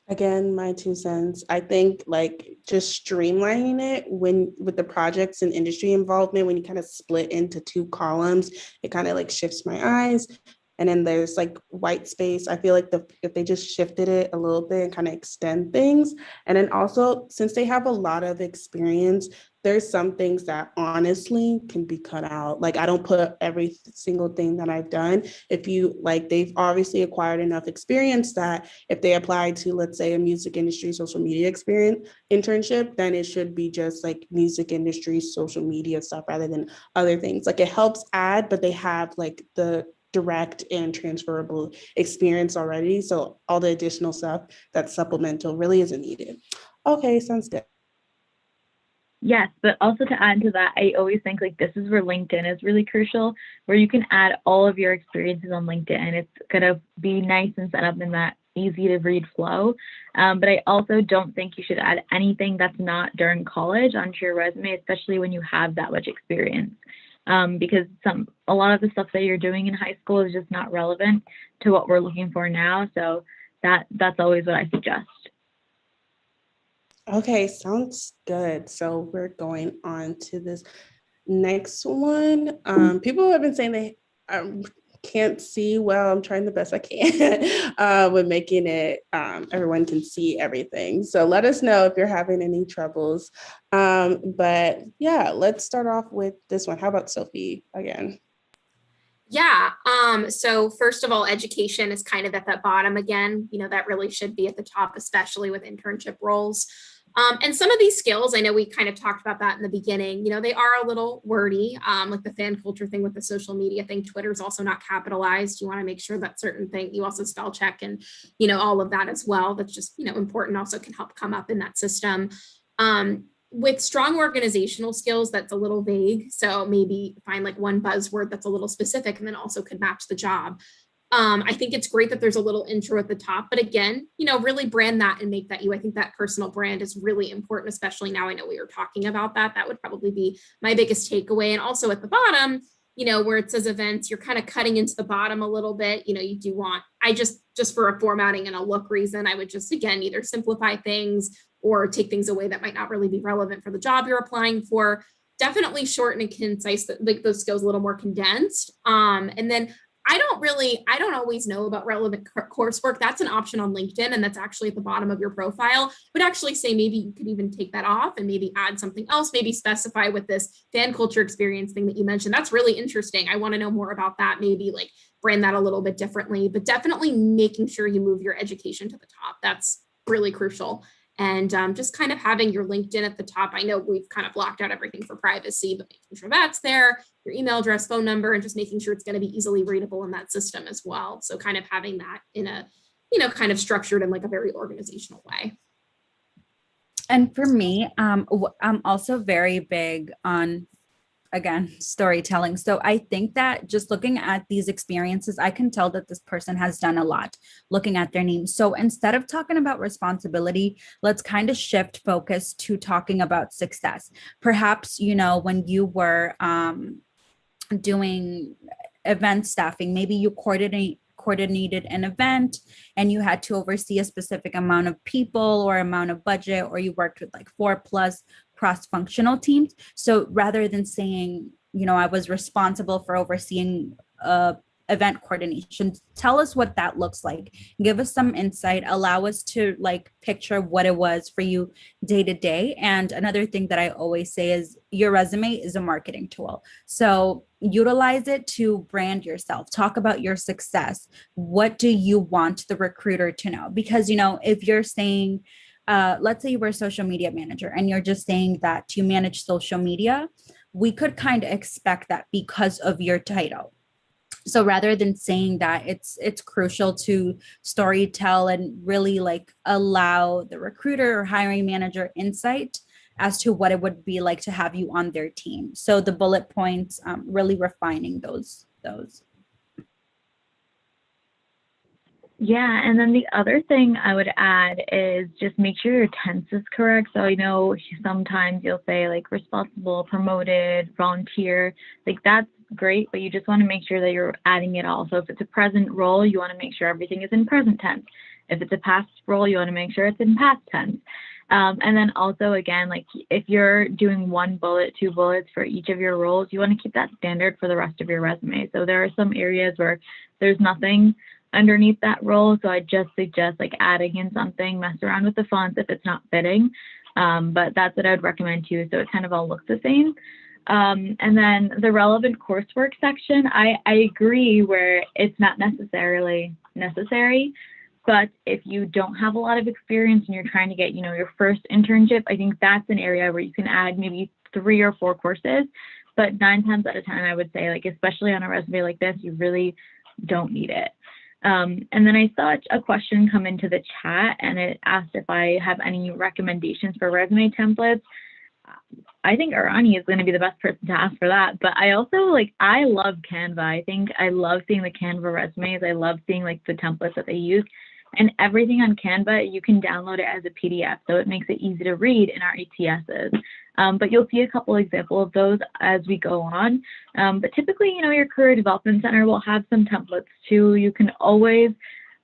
Again, my 2 cents. I think like just streamlining it with the projects and industry involvement, when you kind of split into 2 columns, it kind of like shifts my eyes. And then there's like white space. I feel like if they just shifted it a little bit and kind of extend things. And then also, since they have a lot of experience, there's some things that honestly can be cut out. Like I don't put every single thing that I've done. If you like, they've obviously acquired enough experience that if they apply to, let's say, a music industry social media experience internship, then it should be just like music industry social media stuff rather than other things. Like it helps add, but they have like the direct and transferable experience already. So all the additional stuff that's supplemental really isn't needed. Okay, sounds good. Yes, but also to add to that, I always think like this is where LinkedIn is really crucial, where you can add all of your experiences on LinkedIn. It's going to be nice and set up in that easy to read flow. But I also don't think you should add anything that's not during college onto your resume, especially when you have that much experience. Because a lot of the stuff that you're doing in high school is just not relevant to what we're looking for now. So that's always what I suggest. Okay, sounds good. So we're going on to this next one. People have been saying they can't see well. I'm trying the best I can with making it everyone can see everything. So let us know if you're having any troubles. But yeah, let's start off with this one. How about Sophie again? Yeah. So first of all, education is kind of at the bottom again. You know, that really should be at the top, especially with internship roles. And some of these skills, I know we kind of talked about that in the beginning, you know, they are a little wordy, like the fan culture thing with the social media thing. Twitter's also not capitalized. You want to make sure that certain thing, you also spell check and, you know, all of that as well. That's just, you know, important, also can help come up in that system. With strong organizational skills, that's a little vague. So maybe find like one buzzword that's a little specific and then also could match the job. I think it's great that there's a little intro at the top, but again, you know, really brand that and make that you. I think that personal brand is really important, especially now I know we were talking about that. That would probably be my biggest takeaway. And also at the bottom, you know, where it says events, you're kind of cutting into the bottom a little bit. You know, you do want, I just for a formatting and a look reason, I would just, again, either simplify things or take things away that might not really be relevant for the job you're applying for. Definitely shorten and concise, like those skills a little more condensed. And then I don't always know about relevant coursework. That's an option on LinkedIn, and that's actually at the bottom of your profile. Would actually say maybe you could even take that off and maybe add something else, maybe specify with this fan culture experience thing that you mentioned. That's really interesting. I want to know more about that, maybe like brand that a little bit differently, but definitely making sure you move your education to the top. That's really crucial. And just kind of having your LinkedIn at the top. I know we've kind of blocked out everything for privacy, but making sure that's there, your email address, phone number, and just making sure it's going to be easily readable in that system as well. So kind of having that in a, you know, kind of structured in like a very organizational way. And for me, I'm also very big on, again, storytelling. So I think that just looking at these experiences, I can tell that this person has done a lot looking at their name. So instead of talking about responsibility, let's kind of shift focus to talking about success. Perhaps, you know, when you were doing event staffing, maybe you coordinated an event and you had to oversee a specific amount of people or amount of budget, or you worked with like 4+ cross-functional teams. So rather than saying, you know, I was responsible for overseeing a event coordination. Tell us what that looks like. Give us some insight. Allow us to like picture what it was for you day to day. And another thing that I always say is your resume is a marketing tool. So utilize it to brand yourself. Talk about your success. What do you want the recruiter to know? Because, you know, if you're saying, let's say you were a social media manager and you're just saying that you manage social media, we could kind of expect that because of your title. So rather than saying that, it's crucial to story tell and really like allow the recruiter or hiring manager insight as to what it would be like to have you on their team. So the bullet points, really refining those. Yeah, and then the other thing I would add is just make sure your tense is correct. So I know sometimes you'll say like responsible, promoted, volunteer, like that's great, but you just want to make sure that you're adding it all. So if it's a present role, you want to make sure everything is in present tense. If it's a past role, you want to make sure it's in past tense. And then also, again, like if you're doing 1 bullet, 2 bullets for each of your roles, you want to keep that standard for the rest of your resume. So there are some areas where there's nothing underneath that role. So I just suggest like adding in something, mess around with the fonts if it's not fitting. But that's what I would recommend too. So it kind of all looks the same. And then the relevant coursework section, I agree where it's not necessarily necessary, but if you don't have a lot of experience and you're trying to get, you know, your first internship, I think that's an area where you can add maybe 3 or 4 courses, but 9 times out of 10, I would say, like, especially on a resume like this, you really don't need it. And then I saw a question come into the chat and it asked if I have any recommendations for resume templates. I think Arianny is going to be the best person to ask for that. But I also I love Canva. I think I love seeing the Canva resumes. I love seeing like the templates that they use, and everything on Canva, you can download it as a PDF. So it makes it easy to read in our ATSs. But you'll see a couple examples of those as we go on. But typically, you know, your career development center will have some templates too. You can always,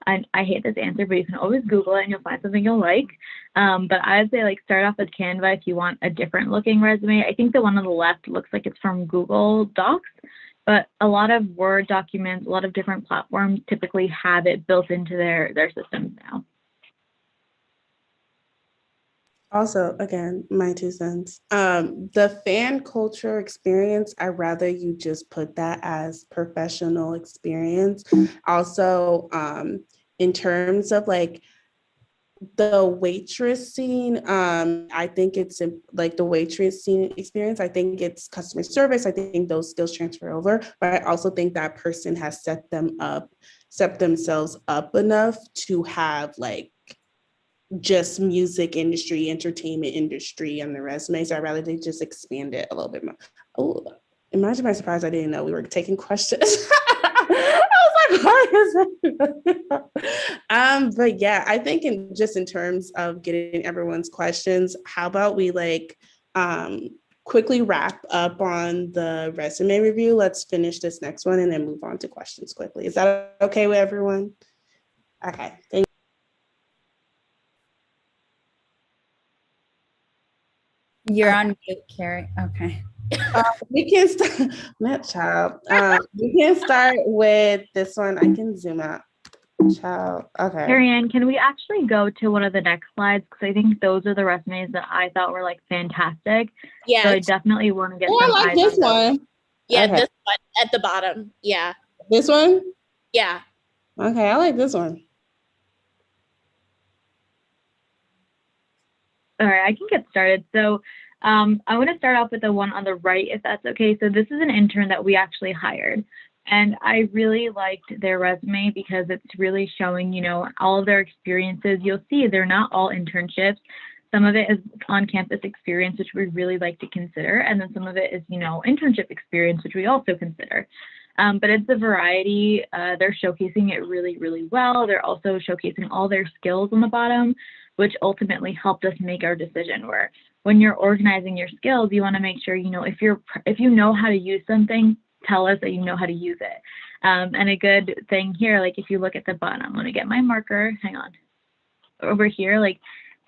and I hate this answer, but you can always Google it and you'll find something you'll like. But I'd say like start off with Canva if you want a different looking resume. I think the one on the left looks like it's from Google Docs, but a lot of Word documents, a lot of different platforms typically have it built into their systems now. Also, again, my 2 cents. The fan culture experience, I'd rather you just put that as professional experience. Also, in terms of like the waitress scene, I think it's like the waitress scene experience. I think it's customer service. I think those skills transfer over, but I also think that person has set themselves up enough to have like just music industry, entertainment industry on the resume. So I'd rather they just expand it a little bit more. Oh, imagine my surprise. I didn't know we were taking questions. I was like, what is that? But yeah, I think in terms of getting everyone's questions, how about we quickly wrap up on the resume review? Let's finish this next one and then move on to questions quickly. Is that okay with everyone? Okay, thank you. You're on mute, Carrie. Okay. We can start, not child. We can start with this one. I can zoom out. Child. Okay. Kerry-Ann, can we actually go to one of the next slides? Because I think those are the resumes that I thought were like fantastic. Yeah. So I definitely want to get Oh, some I like eyes this on those. one. Yeah, Okay. this one at the bottom. Yeah. This one? Yeah. Okay, I like this one. All right, I can get started. So I want to start off with the one on the right, if that's okay. So this is an intern that we actually hired. And I really liked their resume because it's really showing, you know, all of their experiences. You'll see they're not all internships. Some of it is on-campus experience, which we really like to consider. And then some of it is, you know, internship experience, which we also consider. But it's a variety. They're showcasing it really, really well. They're also showcasing all their skills on the bottom, which ultimately helped us make our decision. Where when you're organizing your skills, you want to make sure, you know, if you know how to use something, tell us that you know how to use it. And a good thing here, like if you look at the bottom, let me get my marker, hang on. Over here, like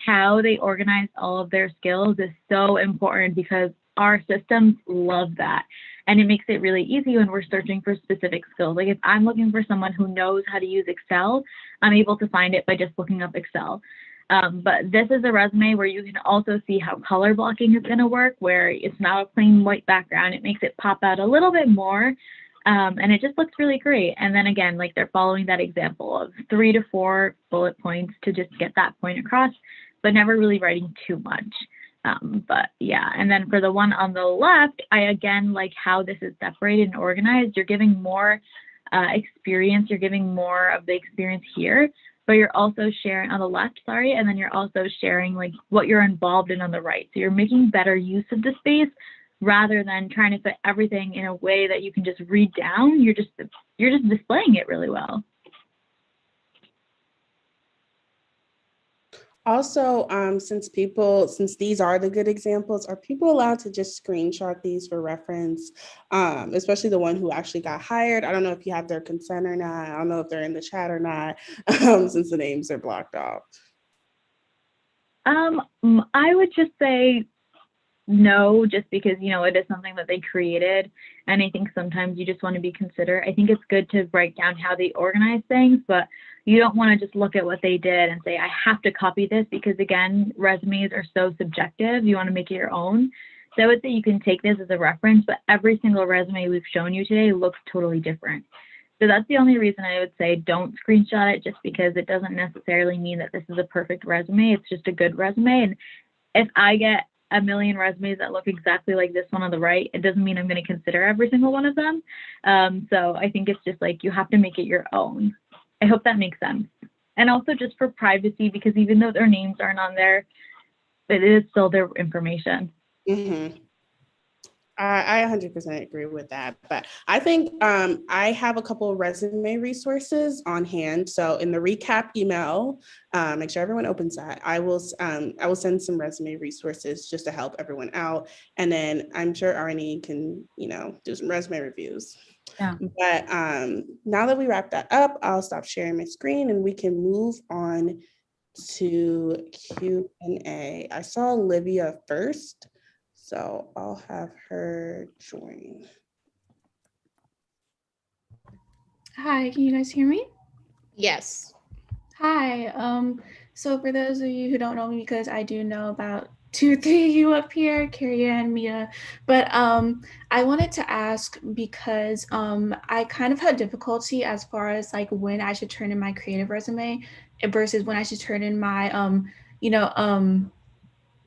how they organize all of their skills is so important because our systems love that. And it makes it really easy when we're searching for specific skills. Like if I'm looking for someone who knows how to use Excel, I'm able to find it by just looking up Excel. But this is a resume where you can also see how color blocking is going to work, where it's not a plain white background. It makes it pop out a little bit more. And it just looks really great. And then again, like they're following that example of 3 to 4 bullet points to just get that point across, but never really writing too much. But yeah, and then for the one on the left, I again like how this is separated and organized. You're giving more experience, you're giving more of the experience here, but you're also sharing on the left, sorry, and then you're also sharing like what you're involved in on the right. So you're making better use of the space rather than trying to fit everything in a way that you can just read down. You're just displaying it really well. Also, since these are the good examples, are people allowed to just screenshot these for reference, especially the one who actually got hired? I don't know if you have their consent or not. I don't know if they're in the chat or not, since the names are blocked off. I would just say no, just because, you know, it is something that they created. And I think sometimes you just want to be considerate. I think it's good to write down how they organize things, but you don't want to just look at what they did and say, I have to copy this, because again, resumes are so subjective. You want to make it your own. So I would say you can take this as a reference, but every single resume we've shown you today looks totally different. So that's the only reason I would say don't screenshot it, just because it doesn't necessarily mean that this is a perfect resume. It's just a good resume. And if I get a million resumes that look exactly like this one on the right, it doesn't mean I'm going to consider every single one of them. So I think it's just like you have to make it your own. I hope that makes sense. And also just for privacy, because even though their names aren't on there, it is still their information. Mm-hmm. I 100% agree with that, but I think I have a couple of resume resources on hand. So in the recap email, make sure everyone opens that. I will send some resume resources just to help everyone out, and then I'm sure Arianny can, you know, do some resume reviews. Yeah. But now that we wrap that up, I'll stop sharing my screen and we can move on to Q&A. I saw Olivia first, so I'll have her join. Hi, can you guys hear me? Yes. Hi. So for those of you who don't know me, because I do know about 2 or 3 of you up here, Kerry-Ann, Mia, but I wanted to ask because I kind of had difficulty as far as like when I should turn in my creative resume versus when I should turn in my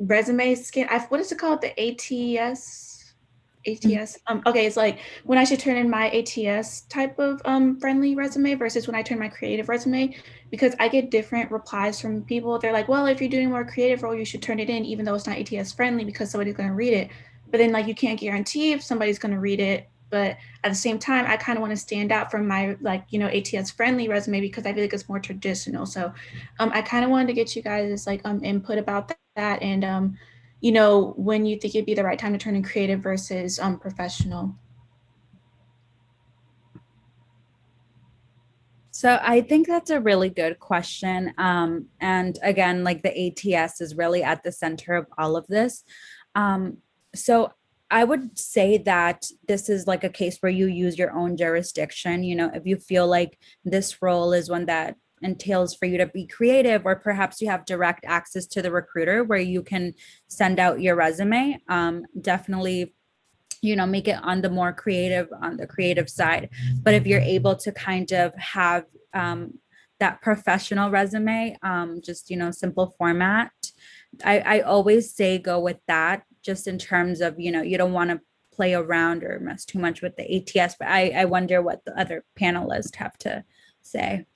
resume scan. What is it called? The ATS. Okay, it's like when I should turn in my ATS type of friendly resume versus when I turn my creative resume, because I get different replies from people. They're like, well, if you're doing more creative role, you should turn it in even though it's not ATS friendly because somebody's going to read it. But then like you can't guarantee if somebody's going to read it. But at the same time, I kind of want to stand out from my ATS friendly resume because I feel like it's more traditional. So I kind of wanted to get you guys like input about that and when you think it'd be the right time to turn in creative versus professional. So I think that's a really good question. And again, like the ATS is really at the center of all of this. So I would say that this is like a case where you use your own jurisdiction. You know, if you feel like this role is one that entails for you to be creative, or perhaps you have direct access to the recruiter where you can send out your resume, definitely, you know, make it on the creative side. But if you're able to kind of have that professional resume, just, you know, simple format, I always say go with that, just in terms of, you know, you don't want to play around or mess too much with the ATS. But I wonder what the other panelists have to say.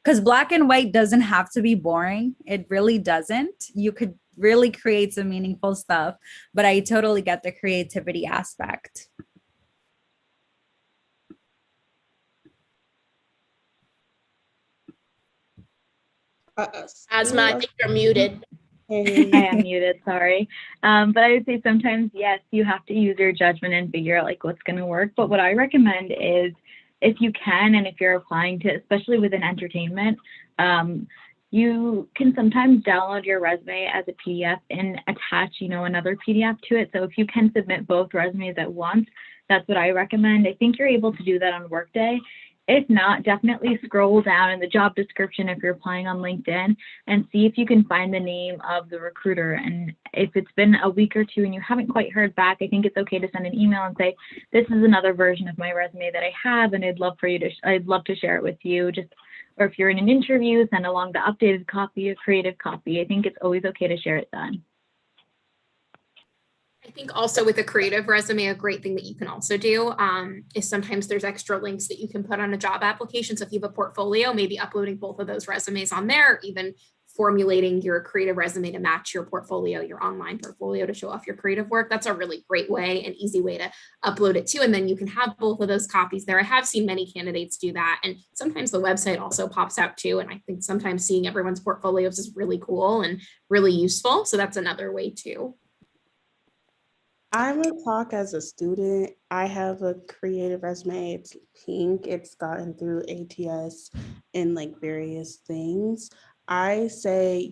Because black and white doesn't have to be boring. It really doesn't. You could really create some meaningful stuff, but I totally get the creativity aspect. Asma, I think you're muted. I am muted, sorry. But I would say sometimes, yes, you have to use your judgment and figure out like what's going to work. But what I recommend is, if you can, and if you're applying to, especially within entertainment, you can sometimes download your resume as a PDF and attach, another PDF to it. So if you can submit both resumes at once, that's what I recommend. I think you're able to do that on Workday. If not, definitely scroll down in the job description if you're applying on LinkedIn and see if you can find the name of the recruiter. And if it's been a week or two and you haven't quite heard back, I think it's okay to send an email and say, this is another version of my resume that I have, and I'd love to share it with you. Or if you're in an interview, send along the updated copy, a creative copy. I think it's always okay to share it then. I think also with a creative resume, a great thing that you can also do is sometimes there's extra links that you can put on a job application. So if you have a portfolio, maybe uploading both of those resumes on there, or even formulating your creative resume to match your portfolio, your online portfolio, to show off your creative work. That's a really great way and easy way to upload it too. And then you can have both of those copies there. I have seen many candidates do that. And sometimes the website also pops out too. And I think sometimes seeing everyone's portfolios is really cool and really useful. So that's another way too. I'm gonna talk as a student. I have a creative resume. It's pink. It's gotten through ATS and like various things. I say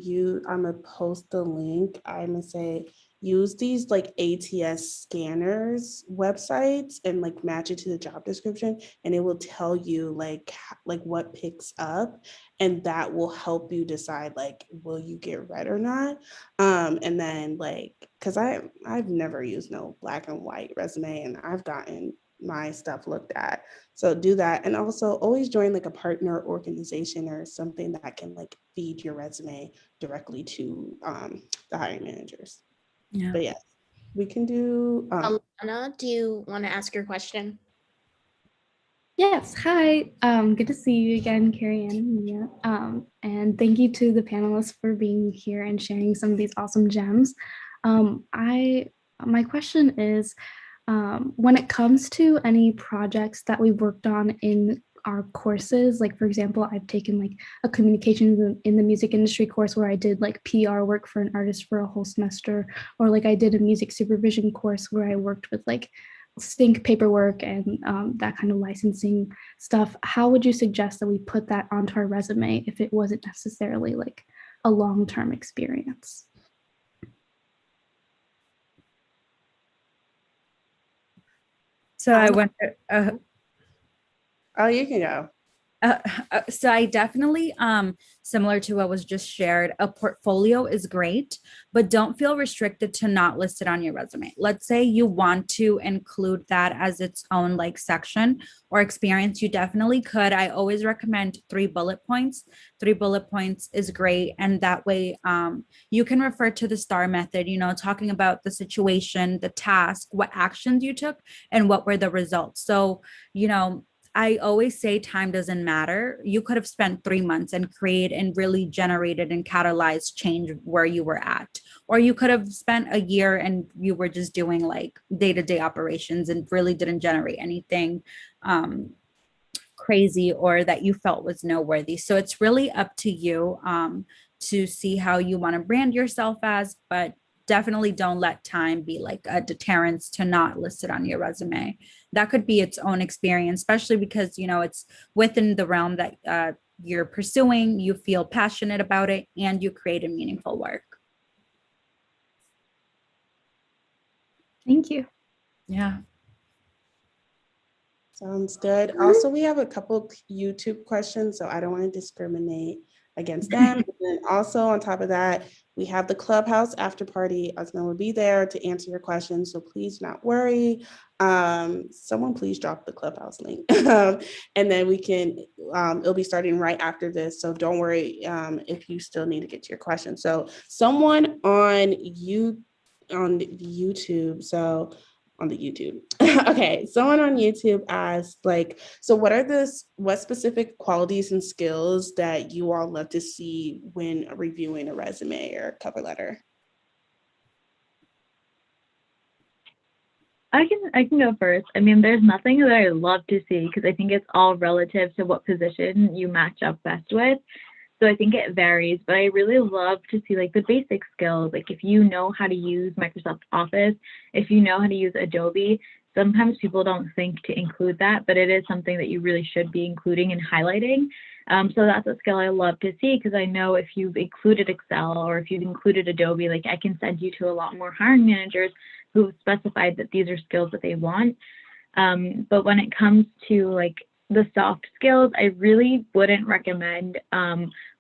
I'm gonna post the link. I'm gonna say use these like ATS scanners websites and like match it to the job description, and it will tell you like what picks up, and that will help you decide like will you get read or not. And then like because I've never used no black and white resume, and I've gotten my stuff looked at. So do that. And also always join like a partner organization or something that can like feed your resume directly to the hiring managers. Yeah. But yes, we can do. Alana, do you want to ask your question? Yes, hi. Good to see you again, Kerry-Ann and Mia. And thank you to the panelists for being here and sharing some of these awesome gems. My question is, when it comes to any projects that we worked on in our courses, like for example, I've taken like a communication in the music industry course where I did like PR work for an artist for a whole semester, or like I did a music supervision course where I worked with like sync paperwork and that kind of licensing stuff. How would you suggest that we put that onto our resume if it wasn't necessarily like a long-term experience? So I wonder, Oh, you can go. so I definitely, similar to what was just shared, a portfolio is great, but don't feel restricted to not list it on your resume. Let's say you want to include that as its own like section or experience, you definitely could. I always recommend 3 bullet points. 3 bullet points is great. And that way you can refer to the STAR method, talking about the situation, the task, what actions you took, and what were the results. So, I always say time doesn't matter. You could have spent 3 months and create and really generated and catalyzed change where you were at. Or you could have spent a year and you were just doing like day-to-day operations and really didn't generate anything crazy or that you felt was noteworthy. So it's really up to you to see how you want to brand yourself as, but definitely don't let time be like a deterrence to not list it on your resume. That could be its own experience, especially because, it's within the realm that you're pursuing, you feel passionate about it, and you create a meaningful work. Thank you. Yeah. Sounds good. Also, we have a couple YouTube questions, so I don't want to discriminate against them. And also on top of that, we have the Clubhouse after party. Asma will be there to answer your questions, so please do not worry. Someone please drop the Clubhouse link. And then we can, it'll be starting right after this, so don't worry if you still need to get to your questions. So someone on YouTube, so on the YouTube. Okay, someone on YouTube asked, like, so what specific qualities and skills that you all love to see when reviewing a resume or cover letter? I can go first. I mean, there's nothing that I love to see because I think it's all relative to what position you match up best with. So I think it varies, but I really love to see like the basic skills. Like if you know how to use Microsoft Office, if you know how to use Adobe, sometimes people don't think to include that, but it is something that you really should be including and highlighting. So that's a skill I love to see, because I know if you've included Excel or if you've included Adobe, like I can send you to a lot more hiring managers who've specified that these are skills that they want. But when it comes to like the soft skills, I really wouldn't recommend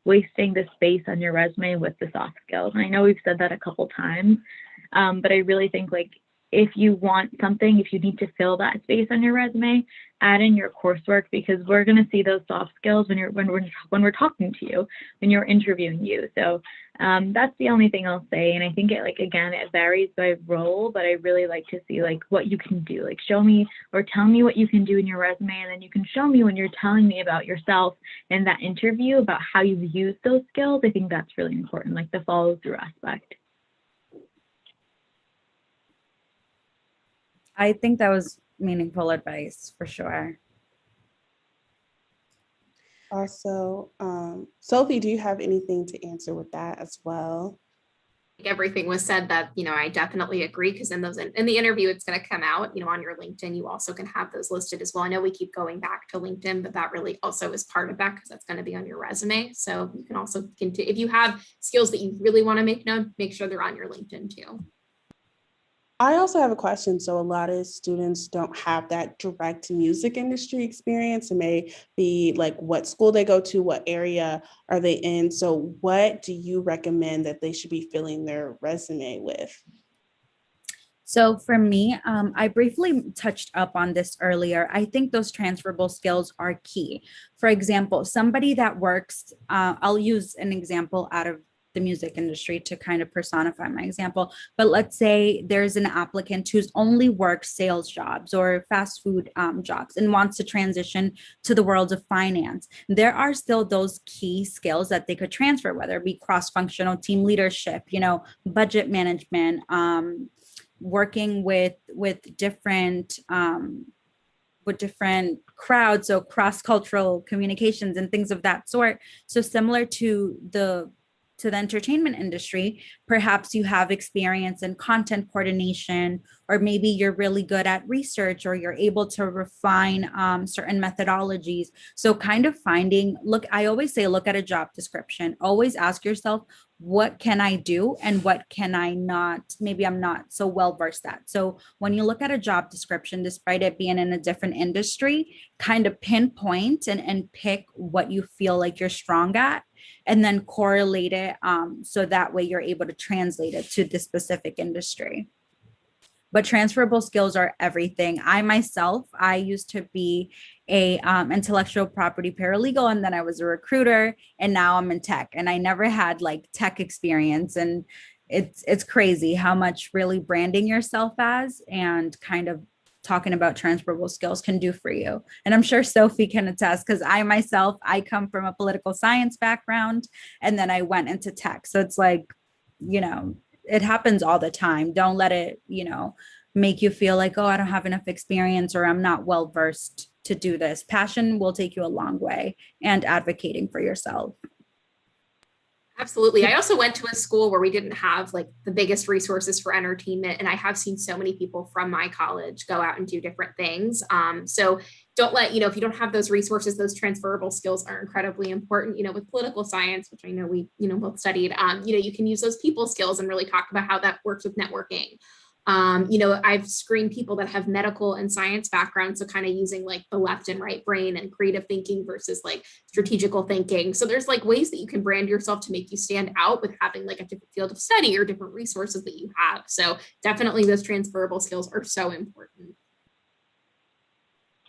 wasting the space on your resume with the soft skills. And I know we've said that a couple times, but I really think like if you want something, if you need to fill that space on your resume, add in your coursework, because we're going to see those soft skills when we're talking to you, when you're interviewing you. So that's the only thing I'll say. And I think it, like, again, it varies by role, but I really like to see like what you can do. Like show me or tell me what you can do in your resume, and then you can show me when you're telling me about yourself in that interview about how you've used those skills. I think that's really important, like the follow through aspect. I think that was meaningful advice for sure. Also, Sophie, do you have anything to answer with that as well? Everything was said that, I definitely agree, because in the interview, it's going to come out, on your LinkedIn, you also can have those listed as well. I know we keep going back to LinkedIn, but that really also is part of that, because that's going to be on your resume. So you can also continue, if you have skills that you really want to make known, make sure they're on your LinkedIn too. I also have a question. So a lot of students don't have that direct music industry experience. It may be like what school they go to, what area are they in? So what do you recommend that they should be filling their resume with? So for me, I briefly touched up on this earlier. I think those transferable skills are key. For example, somebody that works, I'll use an example out of the music industry to kind of personify my example. But let's say there's an applicant who's only worked sales jobs or fast food jobs and wants to transition to the world of finance. There are still those key skills that they could transfer, whether it be cross-functional team leadership, budget management, working with different crowds, so cross-cultural communications and things of that sort. So similar to the entertainment industry, perhaps you have experience in content coordination, or maybe you're really good at research, or you're able to refine certain methodologies. So kind of I always say, look at a job description. Always ask yourself, what can I do and what can I not, maybe I'm not so well versed at. So when you look at a job description, despite it being in a different industry, kind of pinpoint and pick what you feel like you're strong at, and then correlate it so that way you're able to translate it to the specific industry. But transferable skills are everything. I used to be a intellectual property paralegal, and then I was a recruiter, and now I'm in tech, and I never had like tech experience. And it's crazy how much really branding yourself as and kind of talking about transferable skills can do for you. And I'm sure Sophie can attest, because I come from a political science background, and then I went into tech. So it's like, it happens all the time. Don't let it, make you feel like, oh, I don't have enough experience, or I'm not well versed to do this. Passion will take you a long way, and advocating for yourself. Absolutely. I also went to a school where we didn't have like the biggest resources for entertainment. And I have seen so many people from my college go out and do different things. So don't let, if you don't have those resources, those transferable skills are incredibly important, with political science, which I know we, both studied, you can use those people skills and really talk about how that works with networking. I've screened people that have medical and science backgrounds, so kind of using like the left and right brain and creative thinking versus like strategical thinking. So there's like ways that you can brand yourself to make you stand out with having like a different field of study or different resources that you have. So definitely those transferable skills are so important.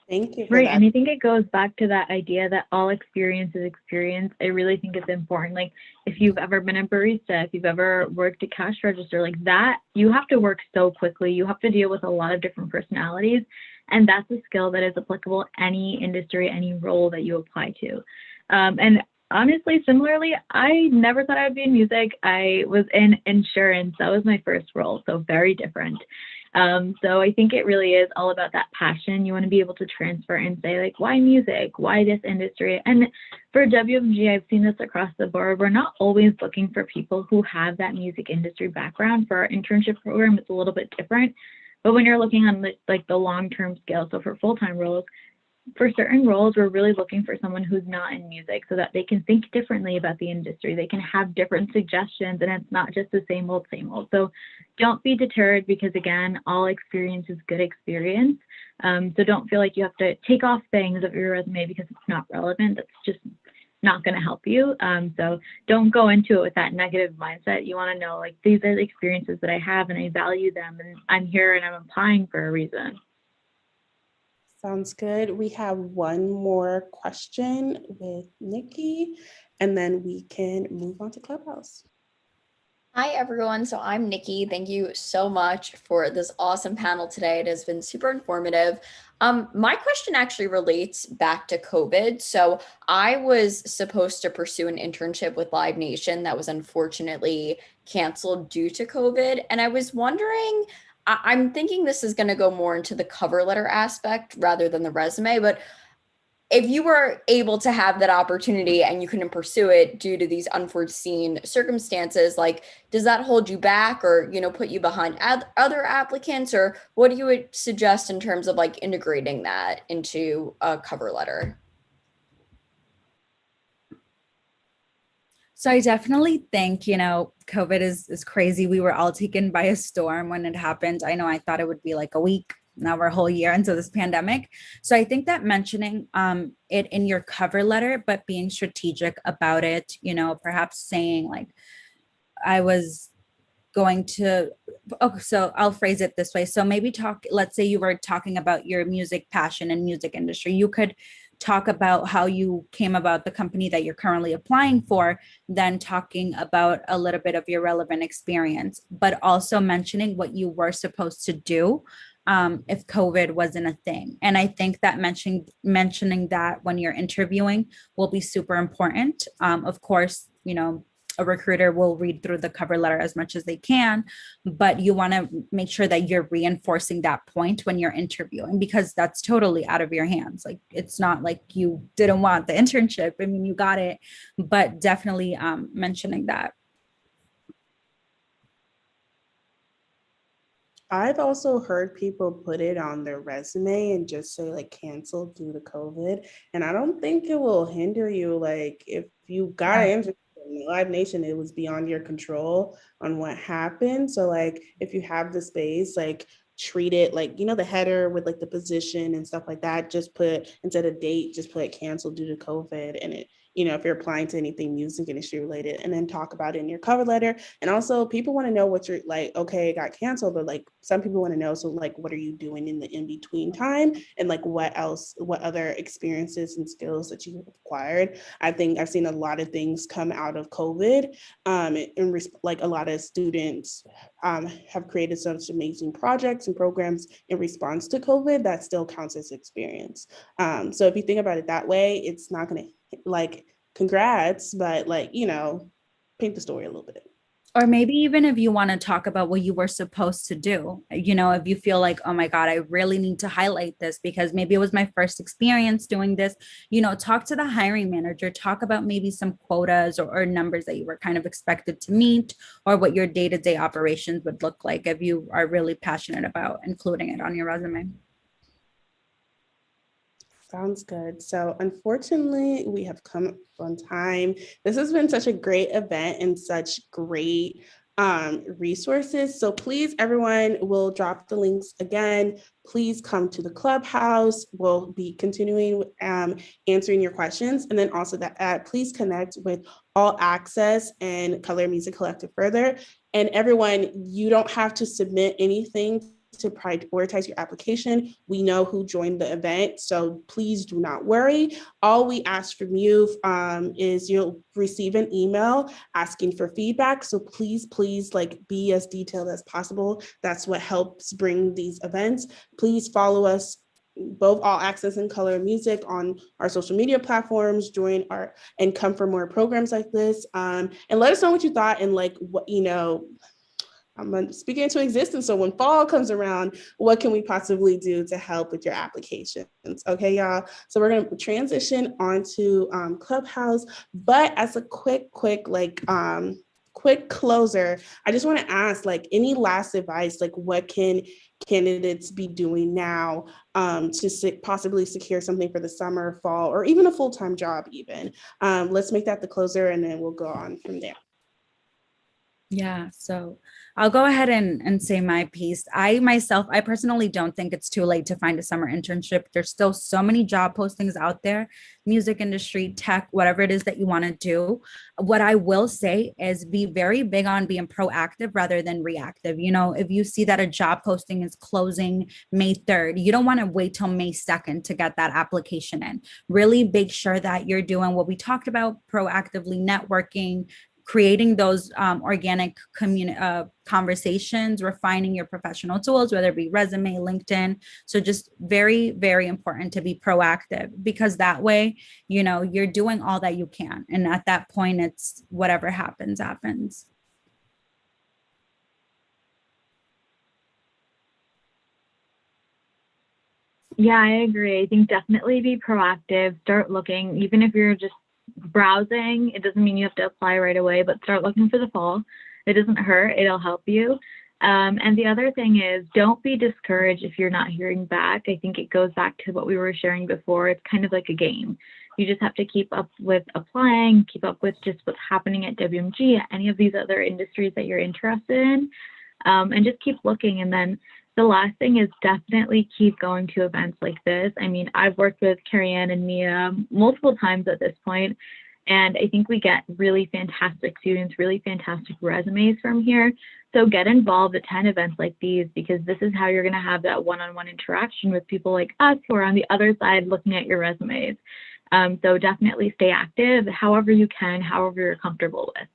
Thank you for Right. that. And I think it goes back to that idea that all experience is experience. I really think it's important. Like if you've ever been a barista, if you've ever worked a cash register, like that, you have to work so quickly. You have to deal with a lot of different personalities. And that's a skill that is applicable any industry, any role that you apply to. And honestly, similarly, I never thought I'd be in music. I was in insurance. That was my first role. So very different. So I think it really is all about that passion. You want to be able to transfer and say like, why music? Why this industry? And for WMG, I've seen this across the board. We're not always looking for people who have that music industry background. For our internship program, it's a little bit different. But when you're looking on the long-term scale, so for full-time roles, for certain roles, we're really looking for someone who's not in music so that they can think differently about the industry. They can have different suggestions and it's not just the same old, same old. So don't be deterred because again, all experience is good experience. So don't feel like you have to take off things of your resume because it's not relevant. That's just not going to help you. So don't go into it with that negative mindset. You want to know like, these are the experiences that I have and I value them and I'm here and I'm applying for a reason. Sounds good. We have one more question with Nikki, and then we can move on to Clubhouse. Hi, everyone. So I'm Nikki. Thank you so much for this awesome panel today. It has been super informative. My question actually relates back to COVID. So I was supposed to pursue an internship with Live Nation that was unfortunately canceled due to COVID. And I was wondering, I'm thinking this is going to go more into the cover letter aspect rather than the resume, but if you were able to have that opportunity and you couldn't pursue it due to these unforeseen circumstances, like, does that hold you back or, you know, put you behind other applicants, or what do you would suggest in terms of like integrating that into a cover letter? So I definitely think, you know, COVID is crazy. We were all taken by a storm when it happened. I know I thought it would be like a week. Now we're a whole year into this pandemic. So I think that mentioning it in your cover letter, but being strategic about it, you know, perhaps saying like, I was going to, oh, so I'll phrase it this way. So maybe let's say you were talking about your music passion and music industry. You could talk about how you came about the company that you're currently applying for, then talking about a little bit of your relevant experience, but also mentioning what you were supposed to do if COVID wasn't a thing. And I think that mentioning that when you're interviewing will be super important. Of course, you know, a recruiter will read through the cover letter as much as they can, but you want to make sure that you're reinforcing that point when you're interviewing, because that's totally out of your hands. Like, it's not like you didn't want the internship. I mean, you got it, but definitely mentioning that. I've also heard people put it on their resume and just say like canceled due to COVID. And I don't think it will hinder you. Like if you got an internship in Live Nation, it was beyond your control on what happened. So like if you have the space, like treat it like, you know, the header with like the position and stuff like that, just put, instead of date, just put canceled due to COVID. And it, you know, if you're applying to anything music industry related, and then talk about it in your cover letter. And also people want to know what you're like, okay, it got canceled, but like some people want to know, so like, what are you doing in the in-between time? And like, what other experiences and skills that you acquired? I think I've seen a lot of things come out of COVID. Like a lot of students have created such amazing projects and programs in response to COVID that still counts as experience. So if you think about it that way, it's not going to like congrats, but like, you know, paint the story a little bit. Or maybe even if you want to talk about what you were supposed to do, you know, if you feel like, oh my God, I really need to highlight this because maybe it was my first experience doing this, you know, talk to the hiring manager, talk about maybe some quotas or numbers that you were kind of expected to meet, or what your day-to-day operations would look like if you are really passionate about including it on your resume. Sounds good. So unfortunately, we have come up on time. This has been such a great event and such great resources. So please, everyone, we'll drop the links again. Please come to the Clubhouse. We'll be continuing answering your questions. And then also that please connect with All Access and Color Music Collective further. And everyone, you don't have to submit anything to prioritize your application. We know who joined the event, so please do not worry. All we ask from you is you'll receive an email asking for feedback. So please like be as detailed as possible. That's what helps bring these events. Please follow us, both All Access and Color Music, on our social media platforms, join our and come for more programs like this. And let us know what you thought and like what, you know, I'm speaking into existence. So when fall comes around, what can we possibly do to help with your applications? Okay, y'all. So we're going to transition onto Clubhouse, but as a quick like quick closer, I just want to ask, like, any last advice, like what can candidates be doing now to possibly secure something for the summer, fall, or even a full-time job even? Let's make that the closer and then we'll go on from there. Yeah, so I'll go ahead and say my piece. I personally don't think it's too late to find a summer internship. There's still so many job postings out there, music industry, tech, whatever it is that you want to do. What I will say is be very big on being proactive rather than reactive. You know, if you see that a job posting is closing May 3rd, you don't want to wait till May 2nd to get that application in. Really make sure that you're doing what we talked about, proactively networking, creating those organic conversations, refining your professional tools, whether it be resume, LinkedIn. So just very, very important to be proactive, because that way, you know, you're doing all that you can. And at that point, it's whatever happens, happens. Yeah, I agree. I think definitely be proactive, start looking, even if you're just browsing. It doesn't mean you have to apply right away, but start looking for the fall. It doesn't hurt, it'll help you. And the other thing is, don't be discouraged if you're not hearing back. I think it goes back to what we were sharing before. It's kind of like a game. You just have to keep up with applying, keep up with just what's happening at WMG, any of these other industries that you're interested in, and just keep looking. And then the last thing is definitely keep going to events like this. I mean, I've worked with Kerry-Ann and Mia multiple times at this point, and I think we get really fantastic students, really fantastic resumes from here. So get involved, attend events like these, because this is how you're going to have that one-on-one interaction with people like us who are on the other side looking at your resumes. So definitely stay active however you can, however you're comfortable with.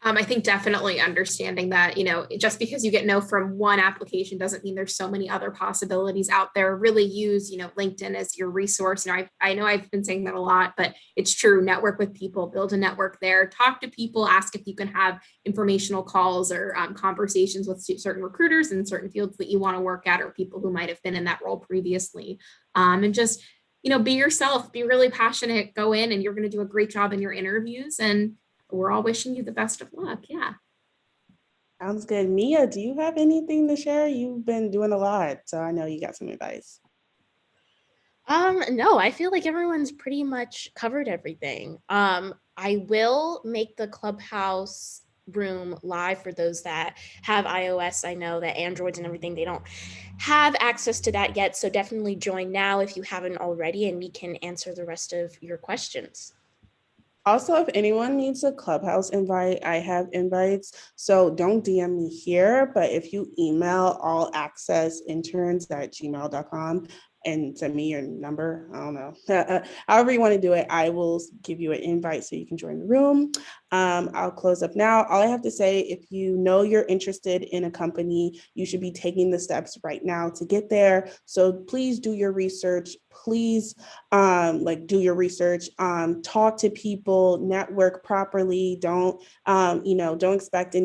I think definitely understanding that, you know, just because you get no from one application doesn't mean there's so many other possibilities out there. Really use, you know, LinkedIn as your resource. And I know I've been saying that a lot, but it's true. Network with people, build a network there, talk to people, ask if you can have informational calls or conversations with certain recruiters in certain fields that you want to work at, or people who might have been in that role previously. And just, you know, be yourself, be really passionate, go in and you're going to do a great job in your interviews, and we're all wishing you the best of luck. Yeah. Sounds good. Mia, do you have anything to share? You've been doing a lot, so I know you got some advice. No, I feel like everyone's pretty much covered everything. I will make the Clubhouse room live for those that have iOS. I know that Androids and everything, they don't have access to that yet. So definitely join now if you haven't already, and we can answer the rest of your questions. Also, if anyone needs a Clubhouse invite, I have invites. So don't DM me here, but if you email allaccessinterns@gmail.com and send me your number, I don't know, however you want to do it, I will give you an invite so you can join the room. I'll close up now. All I have to say, if you know you're interested in a company, you should be taking the steps right now to get there. So please do your research. Please do your research, talk to people, network properly. Don't expect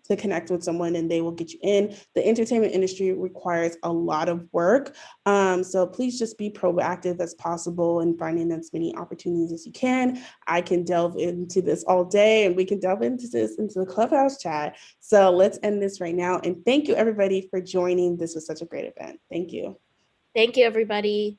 to connect with someone and they will get you in. The entertainment industry requires a lot of work. So please just be proactive as possible in finding as many opportunities as you can. I can delve into this all day, and we can delve into this into the Clubhouse chat. So let's end this right now. And thank you everybody for joining. This was such a great event. Thank you. Thank you, everybody.